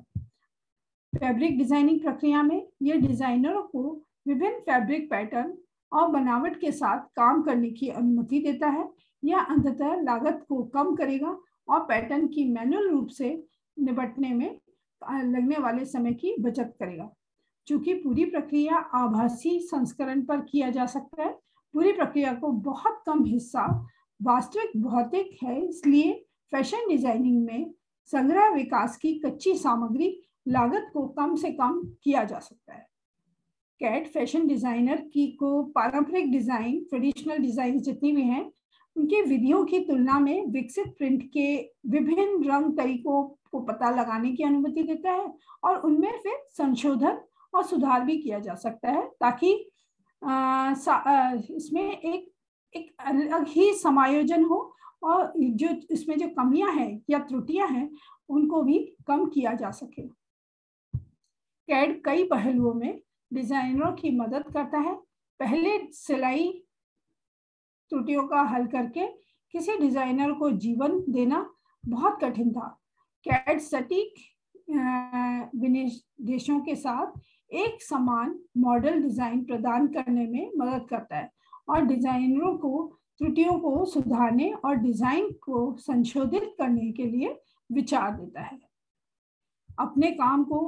फैब्रिक डिजाइनिंग प्रक्रिया में यह डिजाइनरों को विभिन्न फैब्रिक पैटर्न और बनावट के साथ काम करने की अनुमति देता है। यह अंततः लागत को कम करेगा और पैटर्न की मैनुअल रूप से निपटने में लगने वाले समय की बचत करेगा। चूंकि पूरी प्रक्रिया आभासी संस्करण पर किया जा सकता है, पूरी प्रक्रिया को बहुत कम हिस्सा वास्तविक भौतिक है, इसलिए फैशन डिजाइनिंग में संग्रह विकास की कच्ची सामग्री लागत को कम से कम किया जा सकता है। कैड फैशन डिजाइनर को पारंपरिक डिजाइन, ट्रेडिशनल डिजाइन जितनी भी हैं, उनकी विधियों की तुलना में विकसित प्रिंट के विभिन्न रंग तरीकों को पता लगाने की अनुमति देता है और उनमें फिर संशोधन और सुधार भी किया जा सकता है, ताकि इसमें एक अलग ही समायोजन हो और जो इसमें जो कमियां हैं या त्रुटियां हैं उनको भी कम किया जा सके। कैड कई पहलुओं में डिजाइनरों की मदद करता है। पहले सिलाई त्रुटियों का हल करके किसी डिजाइनर को जीवन देना बहुत कठिन था। कैड सटीक विनिर्देशों के साथ एक समान मॉडल डिजाइन प्रदान करने में मदद करता है और डिजाइनरों को त्रुटियों को सुधारने और डिजाइन को संशोधित करने के लिए विचार देता है। अपने काम को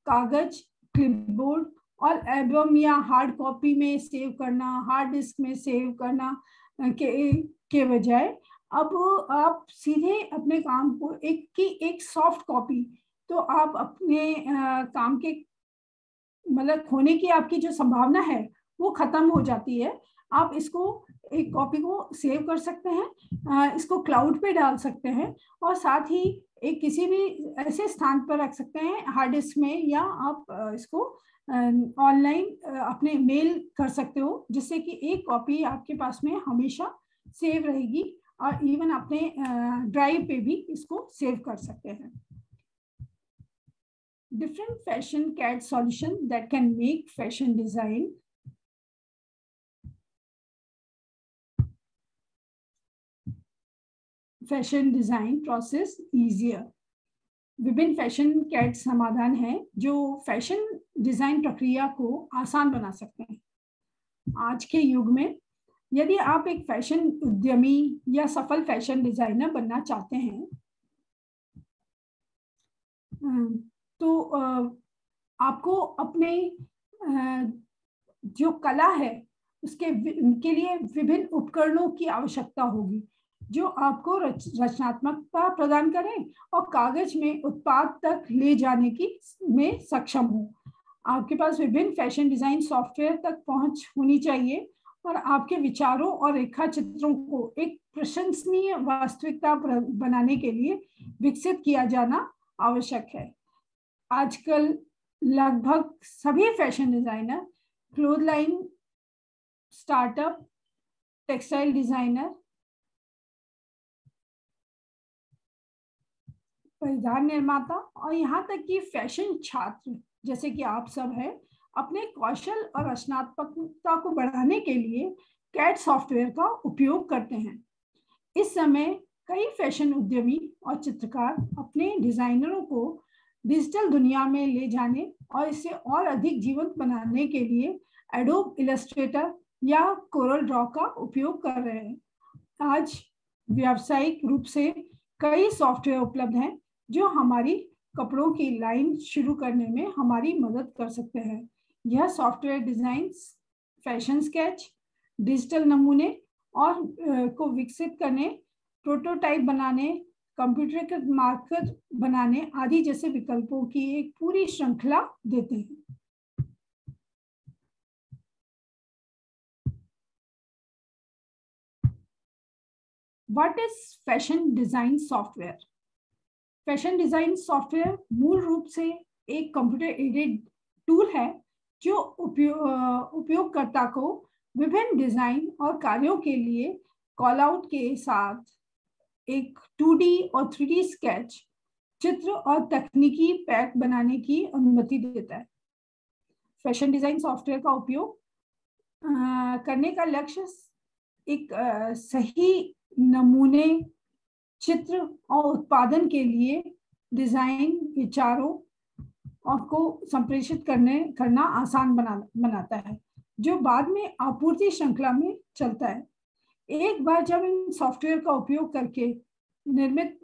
कागज, क्लिपबोर्ड और एल्बम या हार्ड कॉपी में सेव करना, हार्ड डिस्क में सेव करना के बजाय अब आप सीधे अपने काम को एक सॉफ्ट कॉपी, तो आप अपने काम के मतलब खोने की आपकी जो संभावना है वो खत्म हो जाती है। आप इसको एक कॉपी को सेव कर सकते हैं, इसको क्लाउड पे डाल सकते हैं और साथ ही एक किसी भी ऐसे स्थान पर रख सकते हैं हार्ड डिस्क में, या आप इसको ऑनलाइन अपने मेल कर सकते हो, जिससे कि एक कॉपी आपके पास में हमेशा सेव रहेगी और इवन अपने ड्राइव पे भी इसको सेव कर सकते हैं। Different fashion CAD solution that can make fashion design process easier. विभिन्न फैशन कैड समाधान हैं जो फैशन डिजाइन प्रक्रिया को आसान बना सकते हैं। आज के युग में यदि आप एक फैशन उद्यमी या सफल फैशन डिजाइनर बनना चाहते हैं तो आपको अपने जो कला है उनके लिए विभिन्न उपकरणों की आवश्यकता होगी जो आपको रचनात्मकता प्रदान करें और कागज में उत्पाद तक ले जाने की में सक्षम हो। आपके पास विभिन्न फैशन डिजाइन सॉफ्टवेयर तक पहुंच होनी चाहिए और आपके विचारों और रेखा चित्रों को एक प्रशंसनीय वास्तविकता बनाने के लिए विकसित किया जाना आवश्यक है। आजकल लगभग सभी fashion designer, cloth line startup, textile designer, परिधान निर्माता और यहाँ तक कि फैशन छात्र जैसे कि आप सब हैं, अपने कौशल और रचनात्मकता को बढ़ाने के लिए कैड सॉफ्टवेयर का उपयोग करते हैं। इस समय कई फैशन उद्यमी और चित्रकार अपने डिजाइनरों को डिजिटल दुनिया में ले जाने और इसे और अधिक जीवंत बनाने के लिए एडोब इलस्ट्रेटर या कोरल ड्रॉ का उपयोग कर रहे हैं। आज व्यावसायिक रूप से कई सॉफ्टवेयर उपलब्ध हैं जो हमारी कपड़ों की लाइन शुरू करने में हमारी मदद कर सकते हैं। यह software design, fashion sketch, digital नमूने और को विकसित करने, प्रोटोटाइप बनाने, कंप्यूटर मार्कर बनाने आदि जैसे विकल्पों की एक पूरी श्रृंखला देते हैं। What is fashion design software? Fashion design software मूल रूप से एक कंप्यूटर एडेड टूल है जो उपयोगकर्ता को विभिन्न डिजाइन और कार्यों के लिए कॉल आउट के साथ एक 2D और 3D स्केच, चित्र और तकनीकी पैक बनाने की अनुमति देता है। फैशन डिजाइन सॉफ्टवेयर का उपयोग करने का लक्ष्य एक सही नमूने, चित्र और उत्पादन के लिए डिजाइन विचारों और को संप्रेषित करना आसान बनाता है, जो बाद में आपूर्ति श्रृंखला में चलता है। एक बार जब इन सॉफ्टवेयर का उपयोग करके निर्मित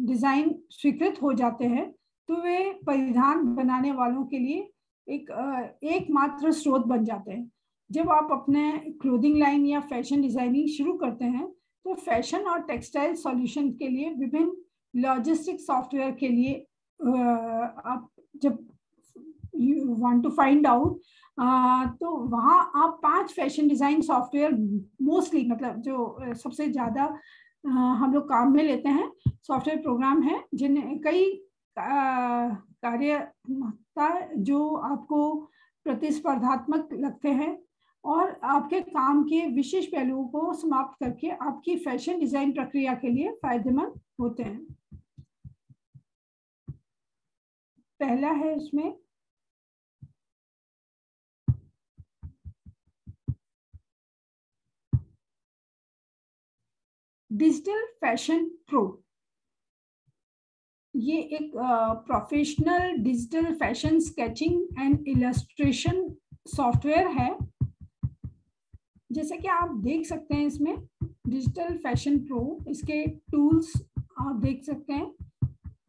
डिजाइन स्वीकृत हो जाते हैं तो वे परिधान बनाने वालों के लिए एकमात्र स्रोत बन जाते हैं। जब आप अपने क्लोथिंग लाइन या फैशन डिजाइनिंग शुरू करते हैं तो फैशन और टेक्सटाइल सॉल्यूशन के लिए विभिन्न लॉजिस्टिक सॉफ्टवेयर के लिए आप जब you want to find out तो वहाँ आप 5 फैशन डिजाइन सॉफ्टवेयर मोस्टली, मतलब जो सबसे ज़्यादा हम लोग काम में लेते हैं सॉफ्टवेयर प्रोग्राम है, जिन्हें कई कार्यता जो आपको प्रतिस्पर्धात्मक लगते हैं और आपके काम के विशेष पहलुओं को समाप्त करके आपकी फैशन डिजाइन प्रक्रिया के लिए फायदेमंद होते हैं। पहला है इसमें डिजिटल फैशन प्रो। ये एक professional digital fashion sketching and illustration software है। जैसे कि आप देख सकते हैं इसमें डिजिटल फैशन प्रो, इसके टूल्स आप देख सकते हैं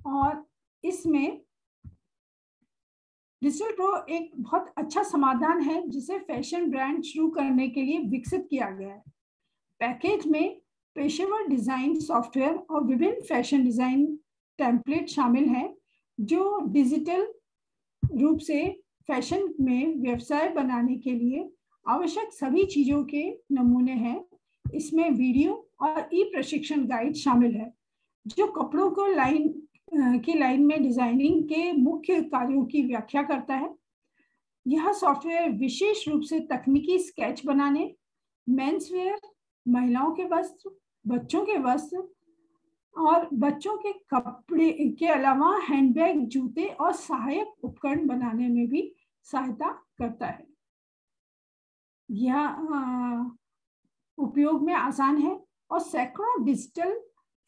और इसमें डिजिटल प्रो एक बहुत अच्छा समाधान है जिसे फैशन ब्रांड शुरू करने के लिए विकसित किया गया है। पैकेज में पेशेवर डिजाइन सॉफ्टवेयर और विभिन्न फैशन डिजाइन टेम्पलेट शामिल हैं जो डिजिटल रूप से फैशन में व्यवसाय बनाने के लिए आवश्यक सभी चीजों के नमूने हैं। इसमें वीडियो और ई प्रशिक्षण गाइड शामिल है जो कपड़ों को लाइन में डिजाइनिंग के मुख्य कार्यों की व्याख्या करता है। यह सॉफ्टवेयर विशेष रूप से तकनीकी स्केच बनाने, मेंसवेयर, महिलाओं के वस्त्र, बच्चों के वस्त्र और बच्चों के कपड़े के अलावा हैंडबैग, जूते और सहायक उपकरण बनाने में भी सहायता करता है। यह उपयोग में आसान है और सैकड़ों डिजिटल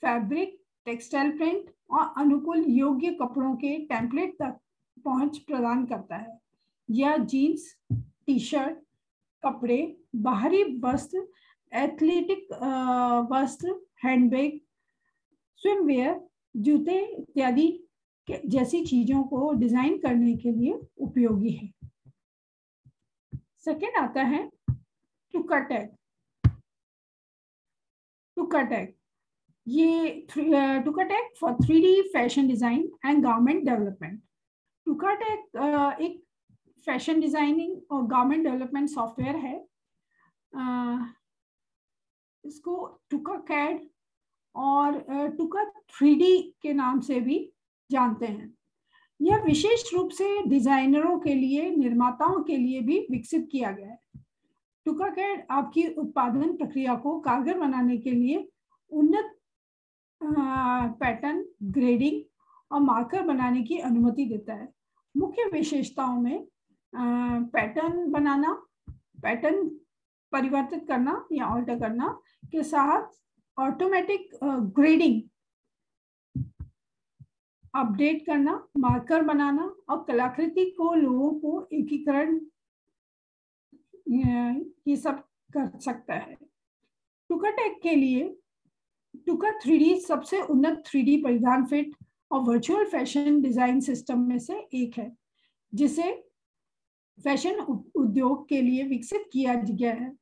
फैब्रिक, टेक्सटाइल प्रिंट और अनुकूल योग्य कपड़ों के टेम्पलेट तक पहुंच प्रदान करता है। यह जीन्स, टी शर्ट, कपड़े, बाहरी वस्त्र, एथलेटिक वस्त्र, हैंडबैग, स्विमवेयर, जूते इत्यादि जैसी चीजों को डिजाइन करने के लिए उपयोगी है। सेकेंड आता है टुकाटैग। ये Tukatech for 3D fashion design and garment development. Tukatech एक फैशन डिजाइनिंग और गारमेंट डेवलपमेंट सॉफ्टवेयर है। इसको टुकाकैड और टुका 3D के नाम से भी जानते हैं। यह विशेष रूप से डिजाइनरों के लिए, निर्माताओं के लिए भी विकसित किया गया है। टुकाकैड आपकी उत्पादन प्रक्रिया को कारगर बनाने के लिए उन्नत पैटर्न, ग्रेडिंग और मार्कर बनाने की अनुमति देता है। मुख्य विशेषताओं में पैटर्न बनाना, पैटर्न परिवर्तित करना या ऑल्टर करना के साथ ऑटोमेटिक ग्रेडिंग, अपडेट करना, मार्कर बनाना और कलाकृति को लोगों को एकीकरण, ये सब कर सकता है। टुकाटेक के लिए टुका 3D सबसे उन्नत 3D परिधान फिट और वर्चुअल फैशन डिजाइन सिस्टम में से एक है, जिसे फैशन उद्योग के लिए विकसित किया गया है।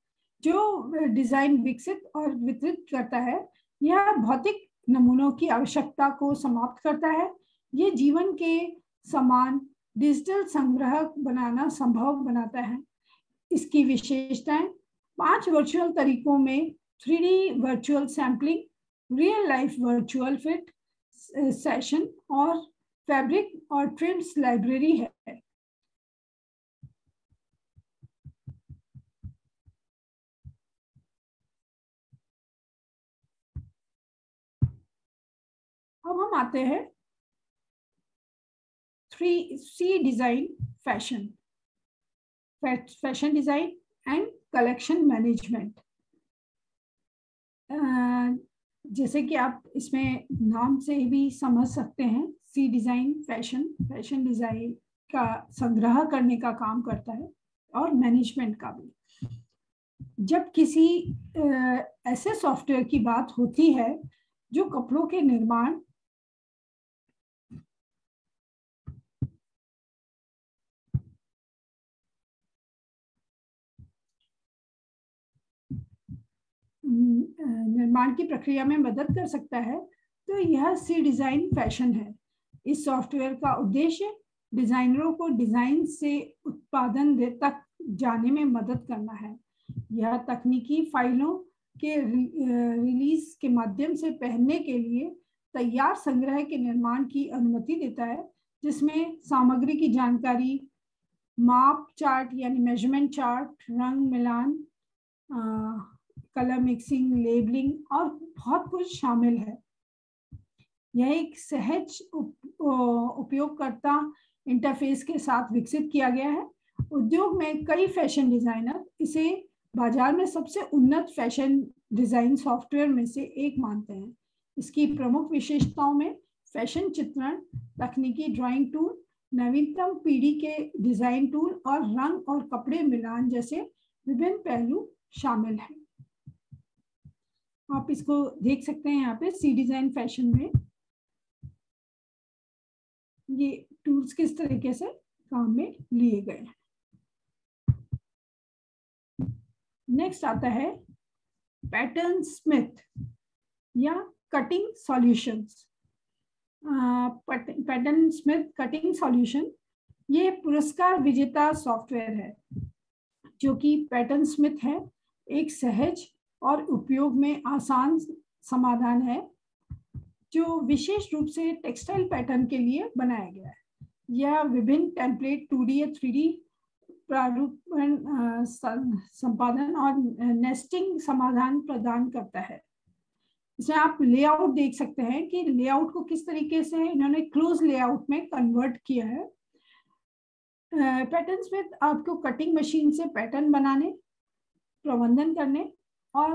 जो डिजाइन विकसित और वितरित करता है, यह भौतिक नमूनों की आवश्यकता को समाप्त करता है। ये जीवन के समान डिजिटल संग्रह बनाना संभव बनाता है। इसकी विशेषताएं 5 वर्चुअल तरीकों में 3D virtual sampling, real life virtual fit session और फैब्रिक और ट्रिम्स लाइब्रेरी है। अब हम आते हैं 3C design fashion, fashion design and collection management. जैसे कि आप इसमें नाम से भी समझ सकते हैं, सी डिजाइन फैशन, फैशन डिजाइन का संग्रह करने का काम करता है और मैनेजमेंट का भी। जब किसी ऐसे सॉफ्टवेयर की बात होती है जो कपड़ों के निर्माण, की प्रक्रिया में मदद कर सकता है, तो यह सी डिजाइन फैशन है। इस सॉफ्टवेयर का उद्देश्य डिजाइनरों को डिजाइन से उत्पादन तक जाने में मदद करना है। यह तकनीकी फाइलों के रिलीज के माध्यम से पहनने के लिए तैयार संग्रह के निर्माण की अनुमति देता है, जिसमें सामग्री की जानकारी, माप चार्ट यानी मेजरमेंट चार्ट, रंग मिलान, कलर मिक्सिंग, लेबलिंग और बहुत कुछ शामिल है। यह एक सहज उपयोगकर्ता इंटरफेस के साथ विकसित किया गया है। उद्योग में कई फैशन डिजाइनर इसे बाजार में सबसे उन्नत फैशन डिजाइन सॉफ्टवेयर में से एक मानते हैं। इसकी प्रमुख विशेषताओं में फैशन चित्रण, तकनीकी ड्राइंग टूल, नवीनतम पीढ़ी के डिजाइन टूल और रंग और कपड़े मिलान जैसे विभिन्न पहलू शामिल हैं। आप इसको देख सकते हैं यहाँ पे सी डिजाइन फैशन में ये टूल्स किस तरीके से काम में लिए गए हैं। नेक्स्ट आता है पैटर्न स्मिथ या cutting solutions. Pattern Smith cutting solution ये पुरस्कार विजेता सॉफ्टवेयर है, जो कि पैटर्न स्मिथ है। एक सहज और उपयोग में आसान समाधान है, जो विशेष रूप से टेक्सटाइल पैटर्न के लिए बनाया गया है। यह विभिन्न टेम्पलेट 2D या 3D प्रारूपण संपादन और नेस्टिंग समाधान प्रदान करता है। इसमें आप लेआउट देख सकते हैं कि लेआउट को किस तरीके से इन्होंने क्लोज लेआउट में कन्वर्ट किया है। पैटर्न स्मिथ आपको कटिंग मशीन से पैटर्न बनाने, प्रबंधन करने और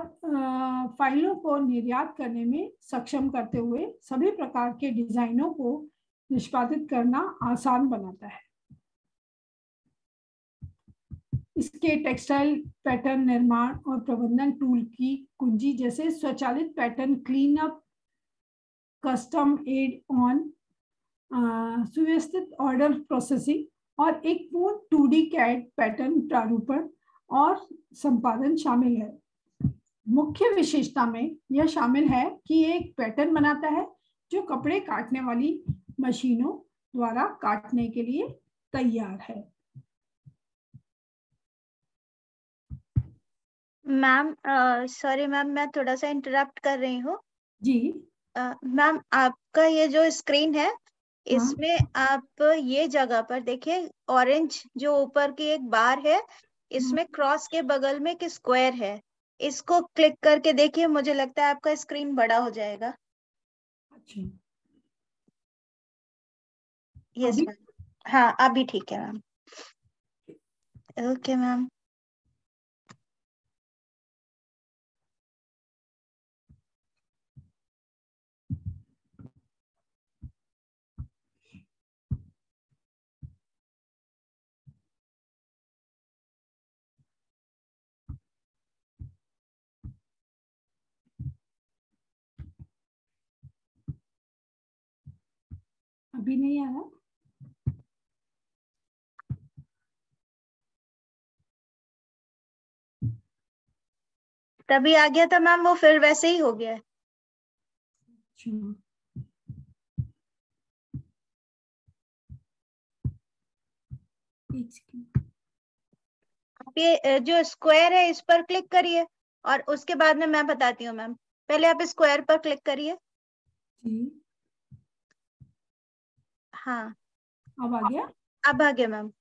फाइलों को निर्यात करने में सक्षम करते हुए सभी प्रकार के डिजाइनों को निष्पादित करना आसान बनाता है। इसके टेक्सटाइल पैटर्न निर्माण और प्रबंधन टूल की कुंजी जैसे स्वचालित pattern clean up, custom add on, सुव्यवस्थित ऑर्डर प्रोसेसिंग और एक पूर्ण 2D कैड पैटर्न प्रारूपण और संपादन शामिल है। मुख्य विशेषता में यह शामिल है कि एक पैटर्न बनाता है जो कपड़े काटने वाली मशीनों द्वारा काटने के लिए तैयार है। मैम सॉरी मैम, मैं थोड़ा सा इंटरप्ट कर रही हूँ जी। मैम, आपका ये जो स्क्रीन है इसमें आप ये जगह पर देखिए, ऑरेंज जो ऊपर की एक बार है, इसमें क्रॉस के बगल में एक स्क्वायर है, इसको क्लिक करके देखिए, मुझे लगता है आपका स्क्रीन बड़ा हो जाएगा। यस मैम, हाँ अभी ठीक है मैम। Okay ma'am. अभी नहीं आ रहा? तभी आ गया था मैम, वो फिर वैसे ही हो गया है। आप ये जो स्क्वायर है इस पर क्लिक करिए और उसके बाद में मैं बताती हूँ मैम। पहले आप स्क्वायर पर क्लिक करिए। हाँ अब आ गया? अब आ गया मैम।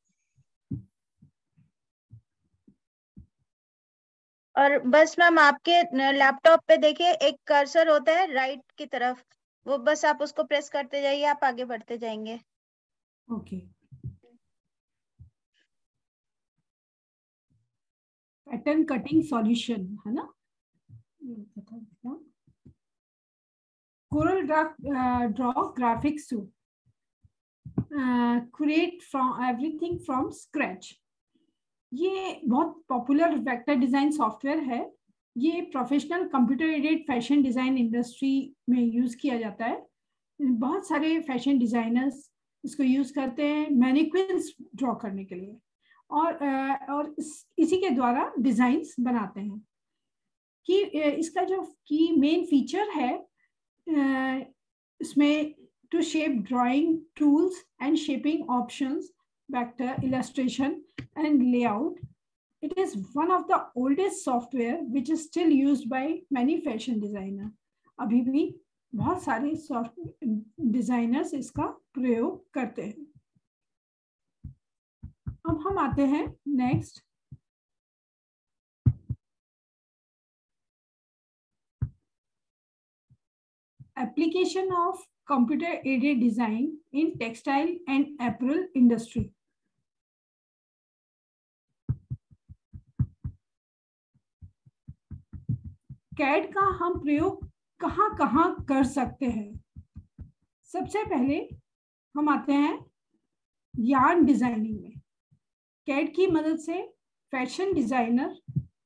और बस मैम आपके लैपटॉप पे देखिए एक कर्सर होता है राइट की तरफ, वो बस आप उसको प्रेस करते जाइए, आप आगे बढ़ते जाएंगे। ओके। पैटर्न कटिंग सॉल्यूशन है ना? Corel Draw graphics to create from everything from scratch. ये बहुत पॉपुलर वेक्टर डिजाइन सॉफ्टवेयर है। ये professional computer aided fashion design industry में यूज किया जाता है। बहुत सारे फैशन डिजाइनर्स इसको यूज करते हैं मैनिक्विन्स ड्रॉ करने के लिए, और इसी के द्वारा डिजाइन्स बनाते हैं। कि इसका जो की मेन फीचर है इसमें two shape drawing tools and shaping options, vector illustration and layout. It is one of the oldest software which is still used by many fashion designer. अभी भी बहुत सारे डिजाइनर्स इसका प्रयोग करते हैं। अब हम आते हैं next, application of computer aided design in textile and apparel industry. CAD का हम प्रयोग कहाँ कहाँ कर सकते हैं? सबसे पहले हम आते हैं यार्न डिजाइनिंग में। कैड की मदद से फैशन डिजाइनर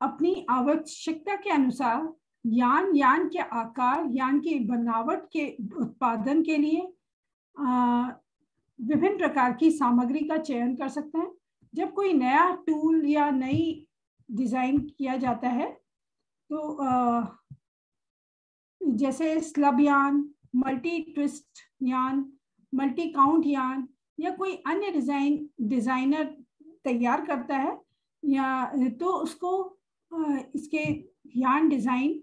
अपनी आवश्यकता के अनुसार यार्न के आकार, यार्न की बनावट के उत्पादन के लिए विभिन्न प्रकार की सामग्री का चयन कर सकते हैं। जब कोई नया टूल या नई डिजाइन किया जाता है तो जैसे slub yarn, multi twist yarn, multi count yarn या कोई अन्य डिजाइनर तैयार करता है या तो उसको इसके यार्न डिजाइन,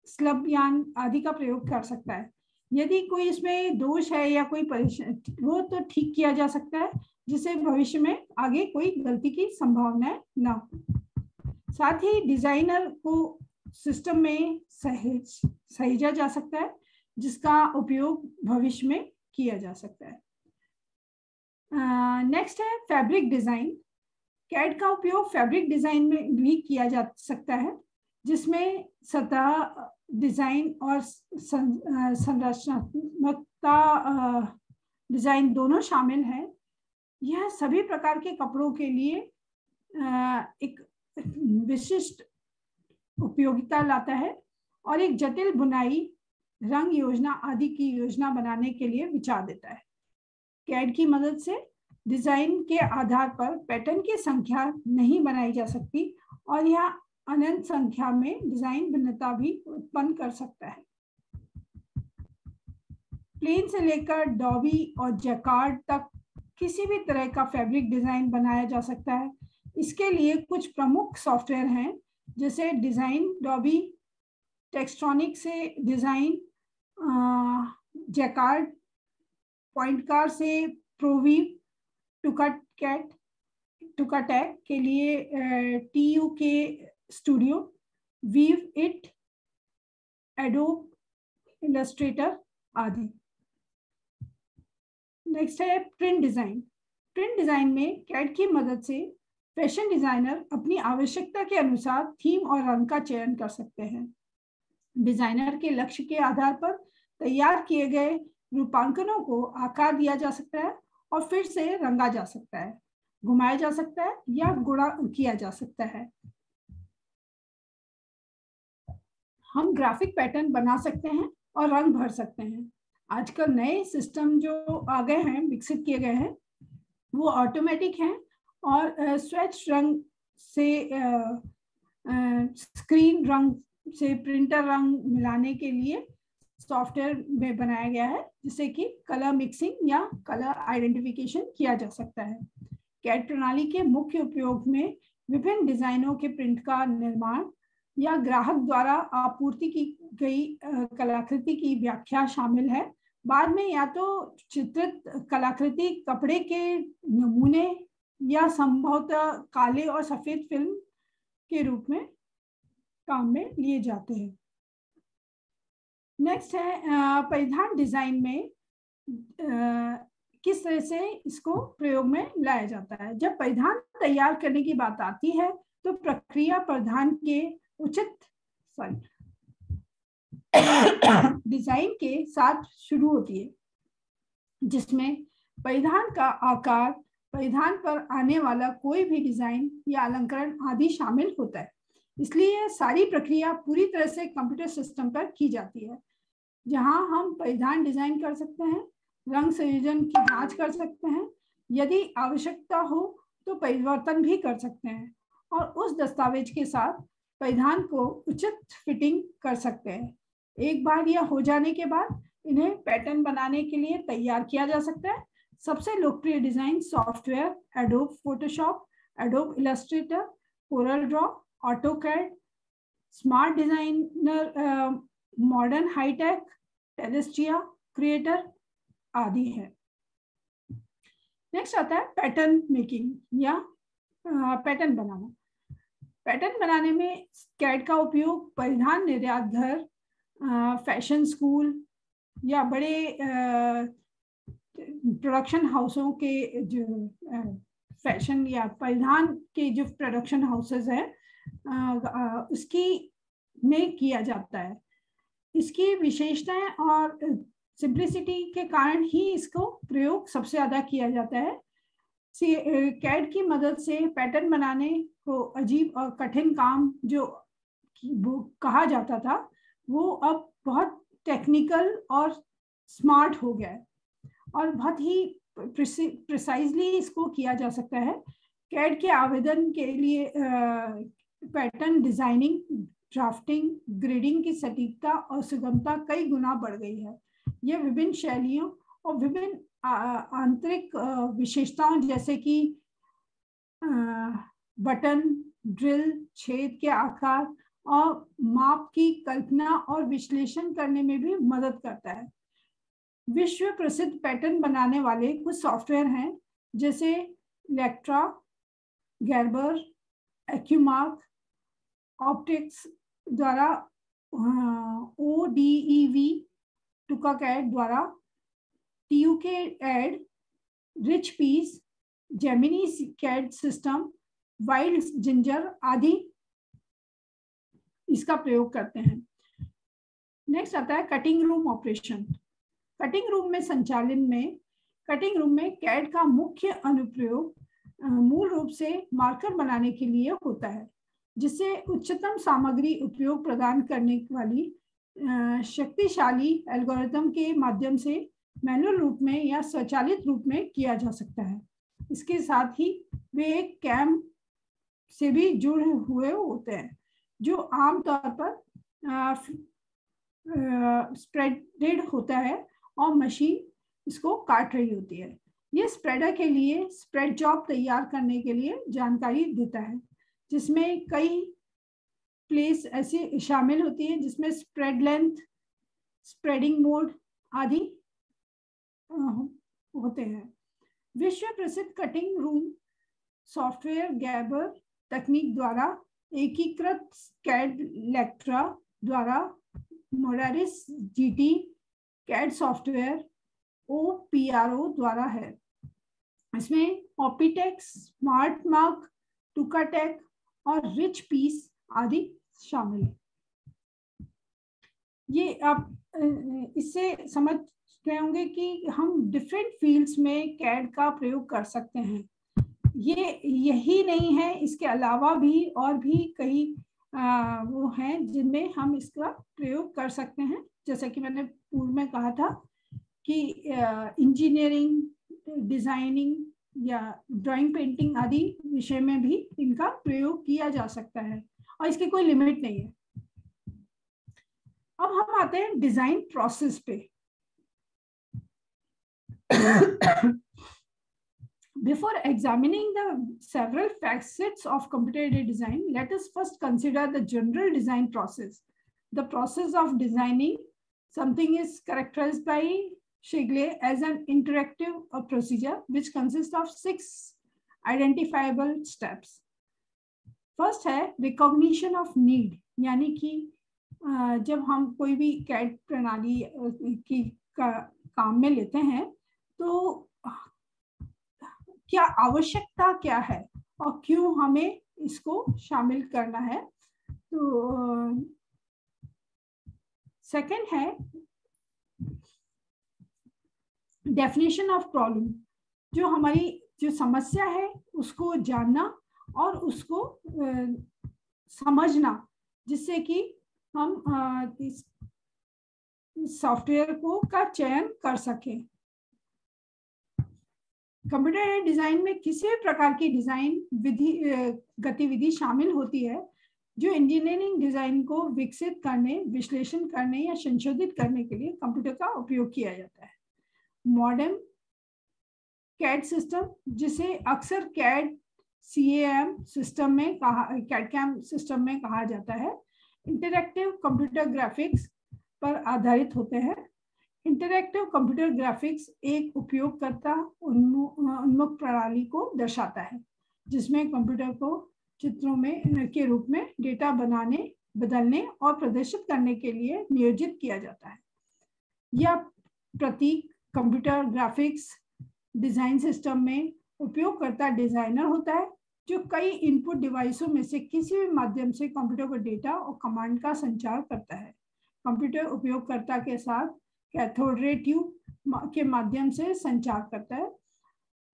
स्लब यार्न आदि का प्रयोग कर सकता है। यदि कोई इसमें दोष है या कोई परेशानी, वो तो ठीक किया जा सकता है जिससे भविष्य में आगे कोई गलती की संभावना ना हो। साथ ही डिजाइनर को सिस्टम में सहेजा जा सकता है जिसका उपयोग भविष्य में किया जा सकता है। नेक्स्ट है फैब्रिक डिजाइन। कैड का उपयोग फैब्रिक डिजाइन में भी किया जा सकता है जिसमें सतह डिजाइन और संरचनात्मकता डिजाइन दोनों शामिल है। यह सभी प्रकार के कपड़ों के लिए एक विशिष्ट उपयोगिता लाता है और एक जटिल बुनाई, रंग योजना आदि की योजना बनाने के लिए विचार देता है। कैड की मदद से डिजाइन के आधार पर पैटर्न की संख्या नहीं बनाई जा सकती और यह अनंत संख्या में डिजाइन भिन्नता भी उत्पन्न कर सकता है। प्लेन से लेकर डॉबी और जैकार्ड तक किसी भी तरह का फैब्रिक डिजाइन बनाया जा सकता है। इसके लिए कुछ प्रमुख सॉफ्टवेयर हैं जैसे डिजाइन डॉबी, टेक्स्ट्रॉनिक से डिजाइन, जैकार्ड, पॉइंटकार से प्रोवीव, टुकाटैक के लिए TUK studio, weave it, Adobe Illustrator, आदि। नेक्स्ट है प्रिंट डिजाइन। प्रिंट डिजाइन में कैड की मदद से फैशन डिजाइनर अपनी आवश्यकता के अनुसार थीम और रंग का चयन कर सकते हैं। डिजाइनर के लक्ष्य के आधार पर तैयार किए गए रूपांकनों को आकार दिया जा सकता है और फिर से रंगा जा सकता है, घुमाया जा सकता है या गुणा किया जा सकता है। हम ग्राफिक पैटर्न बना सकते हैं और रंग भर सकते हैं। आजकल नए सिस्टम जो आ गए हैं, विकसित किए गए हैं, वो ऑटोमेटिक हैं और स्वेच रंग से स्क्रीन रंग से प्रिंटर रंग मिलाने के लिए सॉफ्टवेयर में बनाया गया है, जिससे कि कलर मिक्सिंग या कलर आइडेंटिफिकेशन किया जा सकता है। कैड प्रणाली के मुख्य उपयोग में विभिन्न डिजाइनों के प्रिंट का निर्माण या ग्राहक द्वारा आपूर्ति की गई कलाकृति की व्याख्या शामिल है। बाद में या तो चित्रित कलाकृति कपड़े के नमूने या संभवतः काले और सफेद फिल्म के रूप में काम में लिए जाते हैं। नेक्स्ट है परिधान डिजाइन में किस तरह से इसको प्रयोग में लाया जाता है। जब परिधान तैयार करने की बात आती है तो प्रक्रिया परिधान के उचित डिजाइन के साथ शुरू होती है, जिसमें परिधान का आकार, परिधान पर आने वाला कोई भी डिजाइन या अलंकरण आदि शामिल होता है। इसलिए सारी प्रक्रिया पूरी तरह से कंप्यूटर सिस्टम पर की जाती है, जहां हम परिधान डिजाइन कर सकते हैं, रंग संयोजन की जांच कर सकते हैं, यदि आवश्यकता हो तो परिवर्तन भी कर सकते हैं और उस दस्तावेज के साथ परिधान को उचित फिटिंग कर सकते हैं। एक बार यह हो जाने के बाद इन्हें पैटर्न बनाने के लिए तैयार किया जा सकता है। सबसे लोकप्रिय design software Adobe Photoshop, Adobe Illustrator, Corel Draw, AutoCAD, Smart Designer, Modern Hitech, टेरेस्ट्रिया, क्रिएटर आदि है। नेक्स्ट आता है पैटर्न मेकिंग या पैटर्न बनाना। पैटर्न बनाने में कैड का उपयोग परिधान निर्यात घर, फैशन स्कूल या बड़े प्रोडक्शन हाउसों के जो फैशन या परिधान के जो प्रोडक्शन हाउसेस हैं उसकी में किया जाता है। इसकी विशेषताएं और सिंप्लिसिटी के कारण ही इसको प्रयोग सबसे ज्यादा किया जाता है। कैड की मदद से पैटर्न बनाने को अजीब और कठिन काम जो कहा जाता था, वो अब बहुत टेक्निकल और स्मार्ट हो गया है और बहुत ही प्रिसाइजली इसको किया जा सकता है। कैड के आवेदन के लिए पैटर्न डिजाइनिंग, ड्राफ्टिंग, ग्रेडिंग की सटीकता और सुगमता कई गुना बढ़ गई है। यह विभिन्न शैलियों और विभिन्न आंतरिक विशेषताओं जैसे कि बटन, ड्रिल, छेद के आकार और माप की कल्पना और विश्लेषण करने में भी मदद करता है। विश्व प्रसिद्ध पैटर्न बनाने वाले कुछ सॉफ्टवेयर हैं, जैसे इलेक्ट्रा, गैर्बर, एक्यूमार्क, ऑप्टिक्स द्वारा ODEV, टुकाकैड द्वारा TUK-एड, Richpeace, Gemini CAD system, Wild Ginger आदि इसका प्रयोग करते हैं। नेक्स्ट आता है cutting room operation. Cutting room में संचालन में कटिंग रूम में कैड का मुख्य अनुप्रयोग मूल रूप से मार्कर बनाने के लिए होता है, जिससे उच्चतम सामग्री उपयोग प्रदान करने वाली शक्तिशाली एल्गोरिथम के माध्यम से मैनुअल रूप में या स्वचालित रूप में किया जा सकता है। इसके साथ ही वे एक कैम से भी जुड़े हुए होते हैं, जो आमतौर पर स्प्रेडेड होता है और मशीन इसको काट रही होती है। ये स्प्रेडर के लिए स्प्रेड जॉब तैयार करने के लिए जानकारी देता है, जिसमें कई प्लेस ऐसी शामिल होती है जिसमें स्प्रेड लेंथ, स्प्रेडिंग मोड आदि होते हैं। विश्व प्रसिद्ध कटिंग रूम सॉफ्टवेयर गैबर तकनीक द्वारा एकीकृत कैड इलेक्ट्रा द्वारा मोडारिस GT कैड सॉफ्टवेयर OPRO द्वारा है। इसमें ऑपीटेक्स, स्मार्ट मार्क, टुकाटेक और रिच पीस आदि शामिल है। ये आप इससे समझ गए होंगे कि हम डिफरेंट फील्ड्स में कैड का प्रयोग कर सकते हैं। ये यही नहीं है, इसके अलावा भी और भी कई वो हैं जिनमें हम इसका प्रयोग कर सकते हैं। जैसे कि मैंने पूर्व में कहा था कि इंजीनियरिंग, डिजाइनिंग या ड्राइंग, पेंटिंग आदि विषय में भी इनका प्रयोग किया जा सकता है और इसकी कोई लिमिट नहीं है। अब हम आते हैं डिजाइन प्रोसेस पे। Before examining the several facets of computer-aided design, let us first consider the general design process. The process of designing something is characterized by Shigley as an interactive procedure which consists of 6 identifiable steps. First है recognition of need, यानी कि जब हम कोई भी CAD प्रणाली की काम में लेते हैं तो क्या आवश्यकता क्या है और क्यों हमें इसको शामिल करना है। तो सेकंड है डेफिनेशन ऑफ प्रॉब्लम, जो हमारी जो समस्या है उसको जानना और उसको समझना, जिससे कि हम इस सॉफ्टवेयर को का चयन कर सकें। कंप्यूटर एडेड डिजाइन में किसी भी प्रकार की डिजाइन गतिविधि शामिल होती है जो इंजीनियरिंग डिजाइन को विकसित करने, विश्लेषण करने या संशोधित करने के लिए कंप्यूटर का उपयोग किया जाता है। मॉडर्न कैड सिस्टम, जिसे अक्सर कैड CAM सिस्टम में CAD/CAM सिस्टम में कहा जाता है, इंटरैक्टिव कंप्यूटर ग्राफिक्स पर आधारित होते हैं। इंटरैक्टिव कंप्यूटर ग्राफिक्स एक उपयोगकर्ता उन्मुख प्रणाली को दर्शाता है जिसमें कंप्यूटर को चित्रों में के रूप में डेटा बनाने, बदलने और प्रदर्शित करने के लिए नियोजित किया जाता है। यह प्रतीक कंप्यूटर ग्राफिक्स डिजाइन सिस्टम में उपयोगकर्ता डिजाइनर होता है जो कई इनपुट डिवाइसों में से किसी भी माध्यम से कंप्यूटर को डेटा और कमांड का संचार करता है। कंप्यूटर उपयोगकर्ता के साथ कैथोड रे ट्यूब के माध्यम से संचार करता है।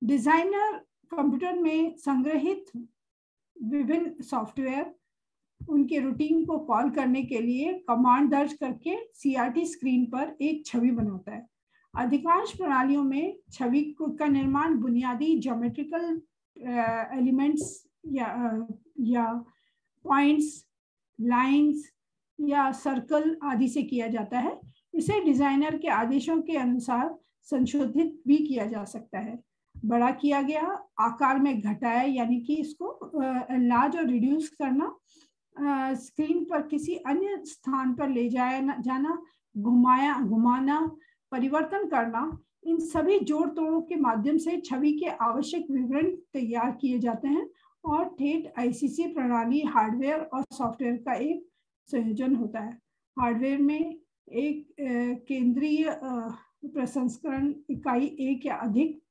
डिजाइनर कंप्यूटर में संग्रहित विभिन्न सॉफ्टवेयर उनके रूटीन को कॉल करने के लिए कमांड दर्ज करके CRT स्क्रीन पर एक छवि बनाता है। अधिकांश प्रणालियों में छवि का निर्माण बुनियादी ज्योमेट्रिकल एलिमेंट्स या पॉइंट्स, लाइंस या सर्कल आदि से किया जाता है। इसे डिजाइनर के आदेशों के अनुसार संशोधित भी किया जा सकता है, बड़ा किया गया, आकार में घटाया यानी कि इसको लार्ज और रिड्यूस करना, स्क्रीन पर किसी अन्य स्थान पर ले जाना, घुमाना, परिवर्तन करना, इन सभी जोड़ तोड़ों के माध्यम से छवि के आवश्यक विवरण तैयार किए जाते हैं और ठेठ ICC प्रणाली हार्डवेयर और सॉफ्टवेयर का एक संयोजन होता है। हार्डवेयर में एक केंद्रीय प्रसंस्करण इकाई, एक या अधिक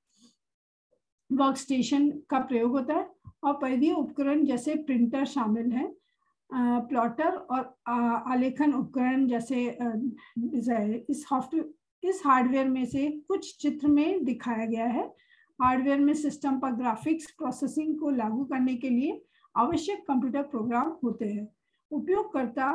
वर्कस्टेशन का प्रयोग होता है और परिधीय उपकरण जैसे प्रिंटर शामिल हैं। प्लॉटर और आलेखन उपकरण जैसे इस हार्डवेयर में से कुछ चित्र में दिखाया गया है। हार्डवेयर में सिस्टम पर ग्राफिक्स प्रोसेसिंग को लागू करने के लिए आवश्यक कंप्यूटर प्रोग्राम होते हैं। उपयोगकर्ता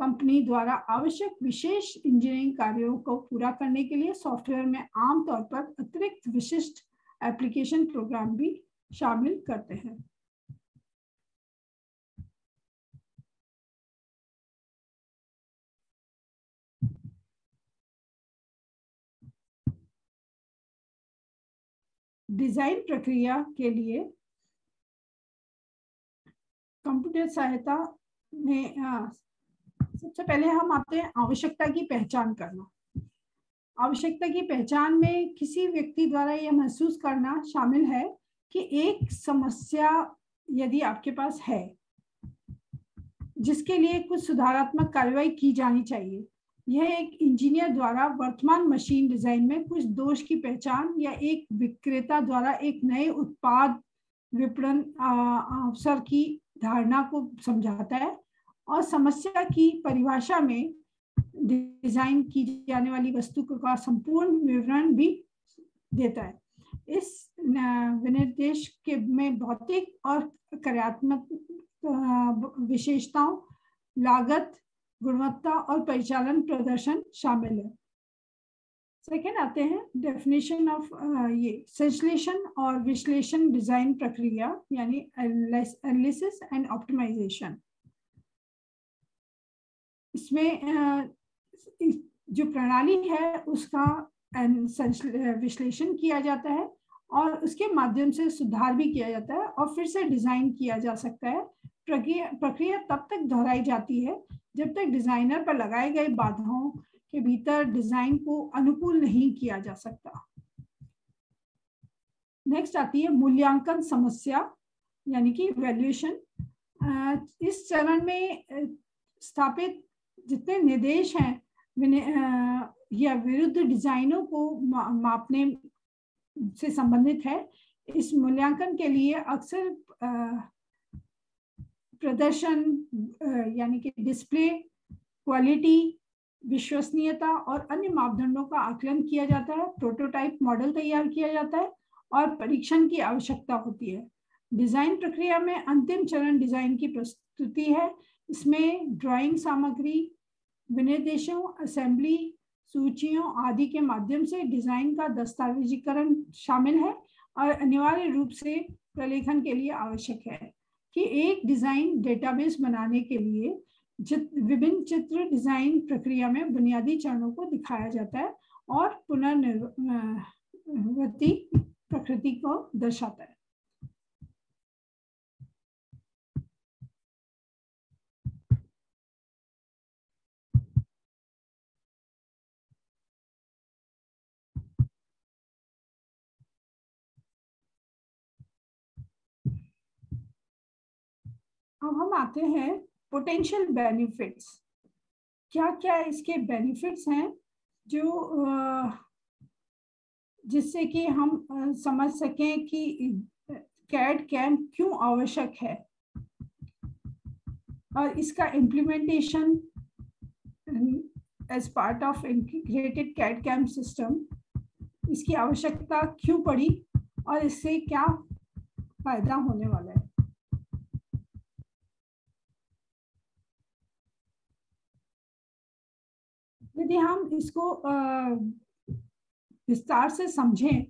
कंपनी द्वारा आवश्यक विशेष इंजीनियरिंग कार्यों को पूरा करने के लिए सॉफ्टवेयर में आमतौर पर अतिरिक्त विशिष्ट एप्लीकेशन प्रोग्राम भी शामिल करते हैं। डिजाइन प्रक्रिया के लिए कंप्यूटर सहायता में सबसे पहले हम आते हैं आवश्यकता की पहचान करना। आवश्यकता की पहचान में किसी व्यक्ति द्वारा यह महसूस करना शामिल है कि एक समस्या यदि आपके पास है जिसके लिए कुछ सुधारात्मक कार्रवाई की जानी चाहिए, यह एक इंजीनियर द्वारा वर्तमान मशीन डिजाइन में कुछ दोष की पहचान या एक विक्रेता द्वारा एक नए उत्पाद विपणन अवसर की धारणा को समझाता है और समस्या की परिभाषा में डिजाइन की जाने वाली वस्तु का संपूर्ण विवरण भी देता है। इस विनिर्देश के में भौतिक और कार्यात्मक विशेषताओं, लागत, गुणवत्ता और परिचालन प्रदर्शन शामिल है। सेकेंड आते हैं डेफिनेशन ऑफ ये संश्लेषण और विश्लेषण डिजाइन प्रक्रिया यानी एनालिसिस एंड ऑप्टिमाइजेशन। इसमें जो प्रणाली है उसका विश्लेषण किया जाता है और उसके माध्यम से सुधार भी किया जाता है और फिर से डिजाइन किया जा सकता है। प्रक्रिया तब तक दोहराई जाती है जब तक डिजाइनर पर लगाए गए बाधाओं के भीतर डिजाइन को अनुकूल नहीं किया जा सकता। नेक्स्ट आती है मूल्यांकन समस्या यानी कि इवैल्यूएशन। इस चरण में स्थापित जितने निर्देश हैं या विरुद्ध डिजाइनों को मापने से संबंधित है। इस मूल्यांकन के लिए अक्सर प्रदर्शन यानी कि डिस्प्ले, क्वालिटी, विश्वसनीयता और अन्य मापदंडों का आकलन किया जाता है। प्रोटोटाइप मॉडल तैयार किया जाता है और परीक्षण की आवश्यकता होती है। डिजाइन प्रक्रिया में अंतिम चरण डिजाइन की प्रस्तुति है। इसमें ड्राइंग सामग्री, विनिर्देशों, असेंबली, सूचियों आदि के माध्यम से डिजाइन का दस्तावेजीकरण शामिल है और अनिवार्य रूप से प्रलेखन के लिए आवश्यक है कि एक डिजाइन डेटाबेस बनाने के लिए विभिन्न चित्र डिजाइन प्रक्रिया में बुनियादी चरणों को दिखाया जाता है और पुनर्निर्वृत्ति प्रकृति को दर्शाता है। अब हम आते हैं पोटेंशियल बेनिफिट्स। क्या क्या इसके बेनिफिट्स हैं जो जिससे कि हम समझ सकें कि कैड कैम क्यों आवश्यक है और इसका implementation as part of integrated CAD CAM system, इसकी आवश्यकता क्यों पड़ी और इससे क्या फायदा होने वाला है। यदि हम इसको विस्तार से समझें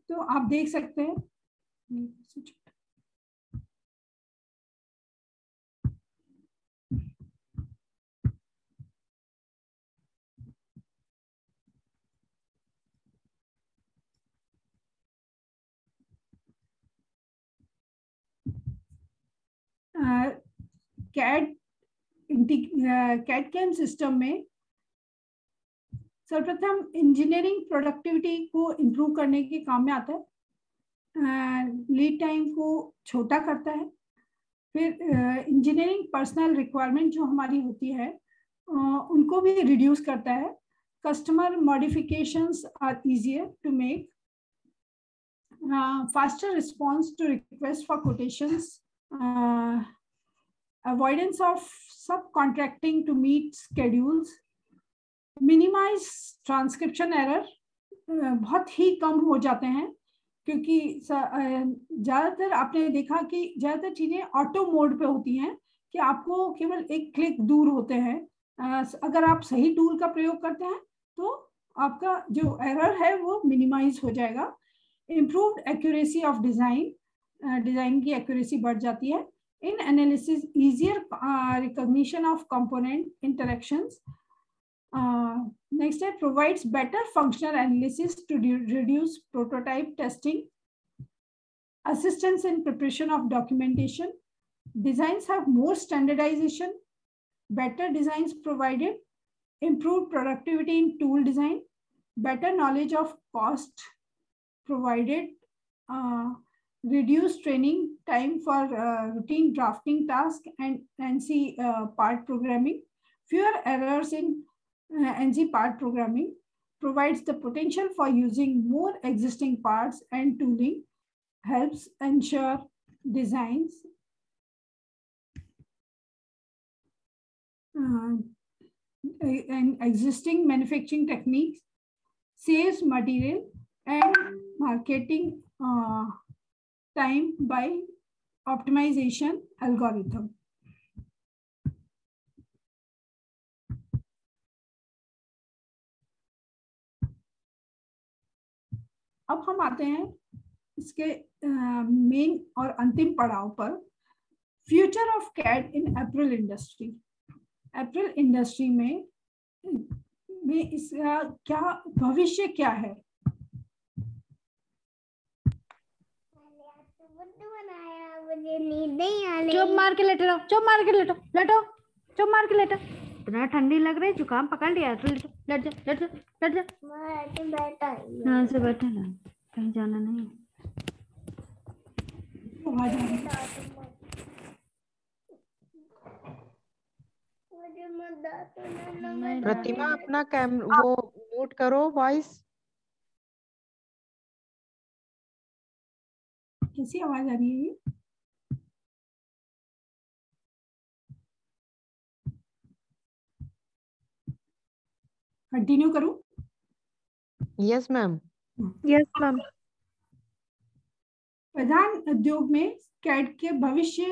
तो आप देख सकते हैं कैड कैम सिस्टम में सर्वप्रथम इंजीनियरिंग प्रोडक्टिविटी को इम्प्रूव करने के काम में आता है। लीड टाइम को छोटा करता है। फिर इंजीनियरिंग पर्सनल रिक्वायरमेंट जो हमारी होती है उनको भी रिड्यूस करता है। Customer modifications are easier to make. Faster response to request for quotations. Avoidance of subcontracting to meet schedules. Minimise transcription error बहुत ही कम हो जाते हैं क्योंकि ज़्यादातर आपने देखा कि ज़्यादातर चीज़ें ऑटो मोड पे होती हैं कि आपको केवल एक क्लिक दूर होते हैं। अगर आप सही टूल का प्रयोग करते हैं तो आपका जो एरर है वो मिनिमाइज हो जाएगा। Improved accuracy of design, design की एक्यूरेसी बढ़ जाती है। इन analysis easier recognition of component interactions. Next step provides better functional analysis to reduce prototype testing. Assistance in preparation of documentation. Designs have more standardization. Better designs provided. Improved productivity in tool design. Better knowledge of cost provided. Reduced training time for routine drafting task and NC part programming. Fewer errors in NG part programming provides the potential for using more existing parts and tooling, helps ensure designs and existing manufacturing techniques, saves material and marketing time by optimization algorithm. अब हम आते हैं इसके main और अंतिम पड़ाव पर, future of CAD in apparel industry. Apparel industry में इसका क्या भविष्य क्या है? चुप मार के लेटे रहो, चुप मार के लेटो, लेटो, चुप मार के लेटो। इतना ठंडी लग रही है, जुकाम पकड़ लिया, लेट जा, लेट जा, लेट जा, लेट जा। यहाँ से बैठे ना, कहीं जाना नहीं। प्रतिमा अपना वो म्यूट करो वॉइस। कैसी आवाज आ रही है ये? कंटिन्यू करूं? Yes ma'am. Yes ma'am. परिधान उद्योग में कैड के भविष्य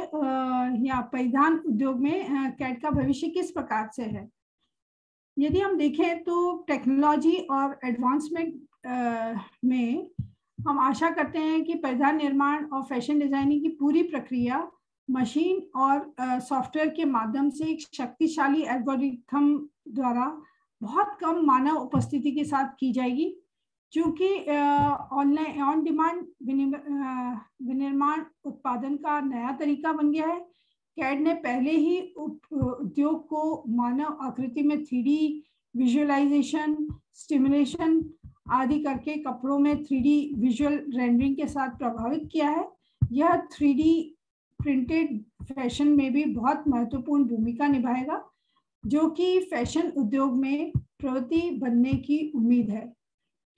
या परिधान उद्योग में कैड का भविष्य किस प्रकार से है? यदि हम देखें तो टेक्नोलॉजी और एडवांसमेंट में हम आशा करते हैं कि परिधान निर्माण और फैशन डिजाइनिंग की पूरी प्रक्रिया मशीन और सॉफ्टवेयर के माध्यम से एक शक्तिशाली एल्गोरिथम द्वारा बहुत कम मानव उपस्थिति के साथ की जाएगी। क्योंकि ऑनलाइन ऑन डिमांड विनिर्माण उत्पादन का नया तरीका बन गया है। कैड ने पहले ही उद्योग को मानव आकृति में 3D विजुअलाइजेशन, स्टिमुलेशन आदि करके कपड़ों में 3D विजुअल रेंडरिंग के साथ प्रभावित किया है। यह 3D प्रिंटेड फैशन में भी बहुत महत्वपूर्ण भूमिका निभाएगा, जो कि फैशन उद्योग में प्रवृत्ति बनने की उम्मीद है।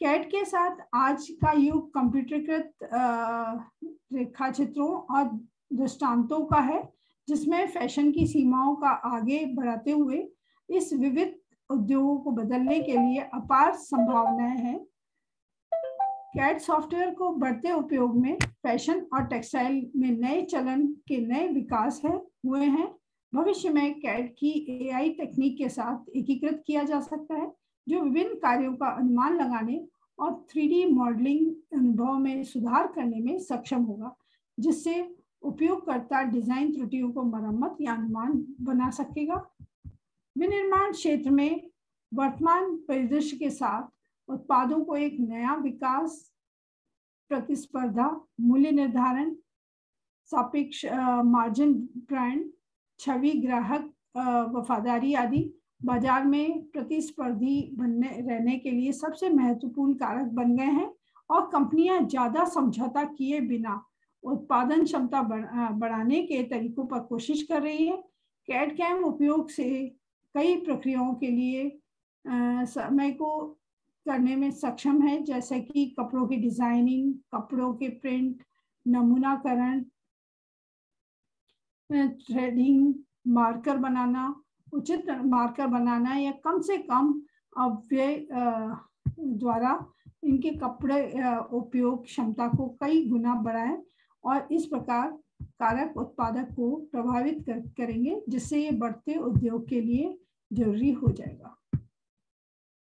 कैड के साथ आज का युग कंप्यूटरीकृत रेखा चित्रों और दृष्टांतों का है, जिसमें फैशन की सीमाओं का आगे बढ़ाते हुए इस विविध उद्योगों को बदलने के लिए अपार संभावनाएं हैं। कैड सॉफ्टवेयर को बढ़ते उपयोग में फैशन और टेक्सटाइल में नए चलन के नए विकास हुए हैं। भविष्य में कैड की AI तकनीक के साथ एकीकृत किया जा सकता है, जो विभिन्न कार्यों का अनुमान लगाने और 3D मॉडलिंग अनुभव में सुधार करने में सक्षम होगा, जिससे उपयोगकर्ता डिजाइन त्रुटियों को मरम्मत या अनुमान बना सकेगा। विनिर्माण क्षेत्र में वर्तमान परिदृश्य के साथ उत्पादों को एक नया विकास, प्रतिस्पर्धा, मूल्य निर्धारण, सापेक्ष मार्जिन, ब्रांड छवि, ग्राहक वफादारी आदि बाजार में प्रतिस्पर्धी रहने के लिए सबसे महत्वपूर्ण कारक बन गए हैं और कंपनियां ज्यादा समझौता किए बिना उत्पादन क्षमता बढ़ाने के तरीकों पर कोशिश कर रही है। कैड कैम उपयोग से कई प्रक्रियाओं के लिए समय को करने में सक्षम है, जैसे कि कपड़ों की डिजाइनिंग, कपड़ों के प्रिंट, नमूनाकरण, थ्रेडिंग, मार्कर बनाना, उचित मार्कर बनाना या कम से कम अपव्यय द्वारा इनके कपड़े उपयोग क्षमता को कई गुना बढ़ाएं और इस प्रकार कारक उत्पादक को प्रभावित करेंगे, जिससे ये बढ़ते उद्योग के लिए जरूरी हो जाएगा।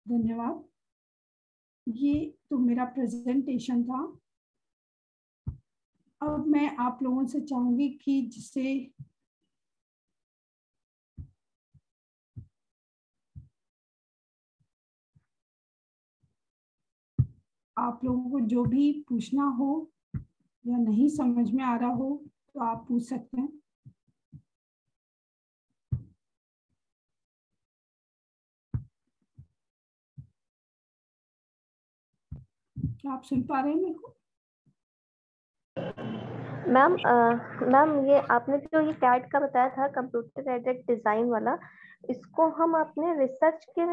धन्यवाद। ये तो मेरा प्रेजेंटेशन था। अब मैं आप लोगों से चाहूंगी कि जिसे आप लोगों को जो भी पूछना हो या नहीं समझ में आ रहा हो तो आप पूछ सकते हैं। क्या आप सुन पा रहे हैं मेरे को? मैम मैम ये आपने जो ये कैट का बताया था कंप्यूटर एडेड डिजाइन वाला, इसको हम अपने रिसर्च के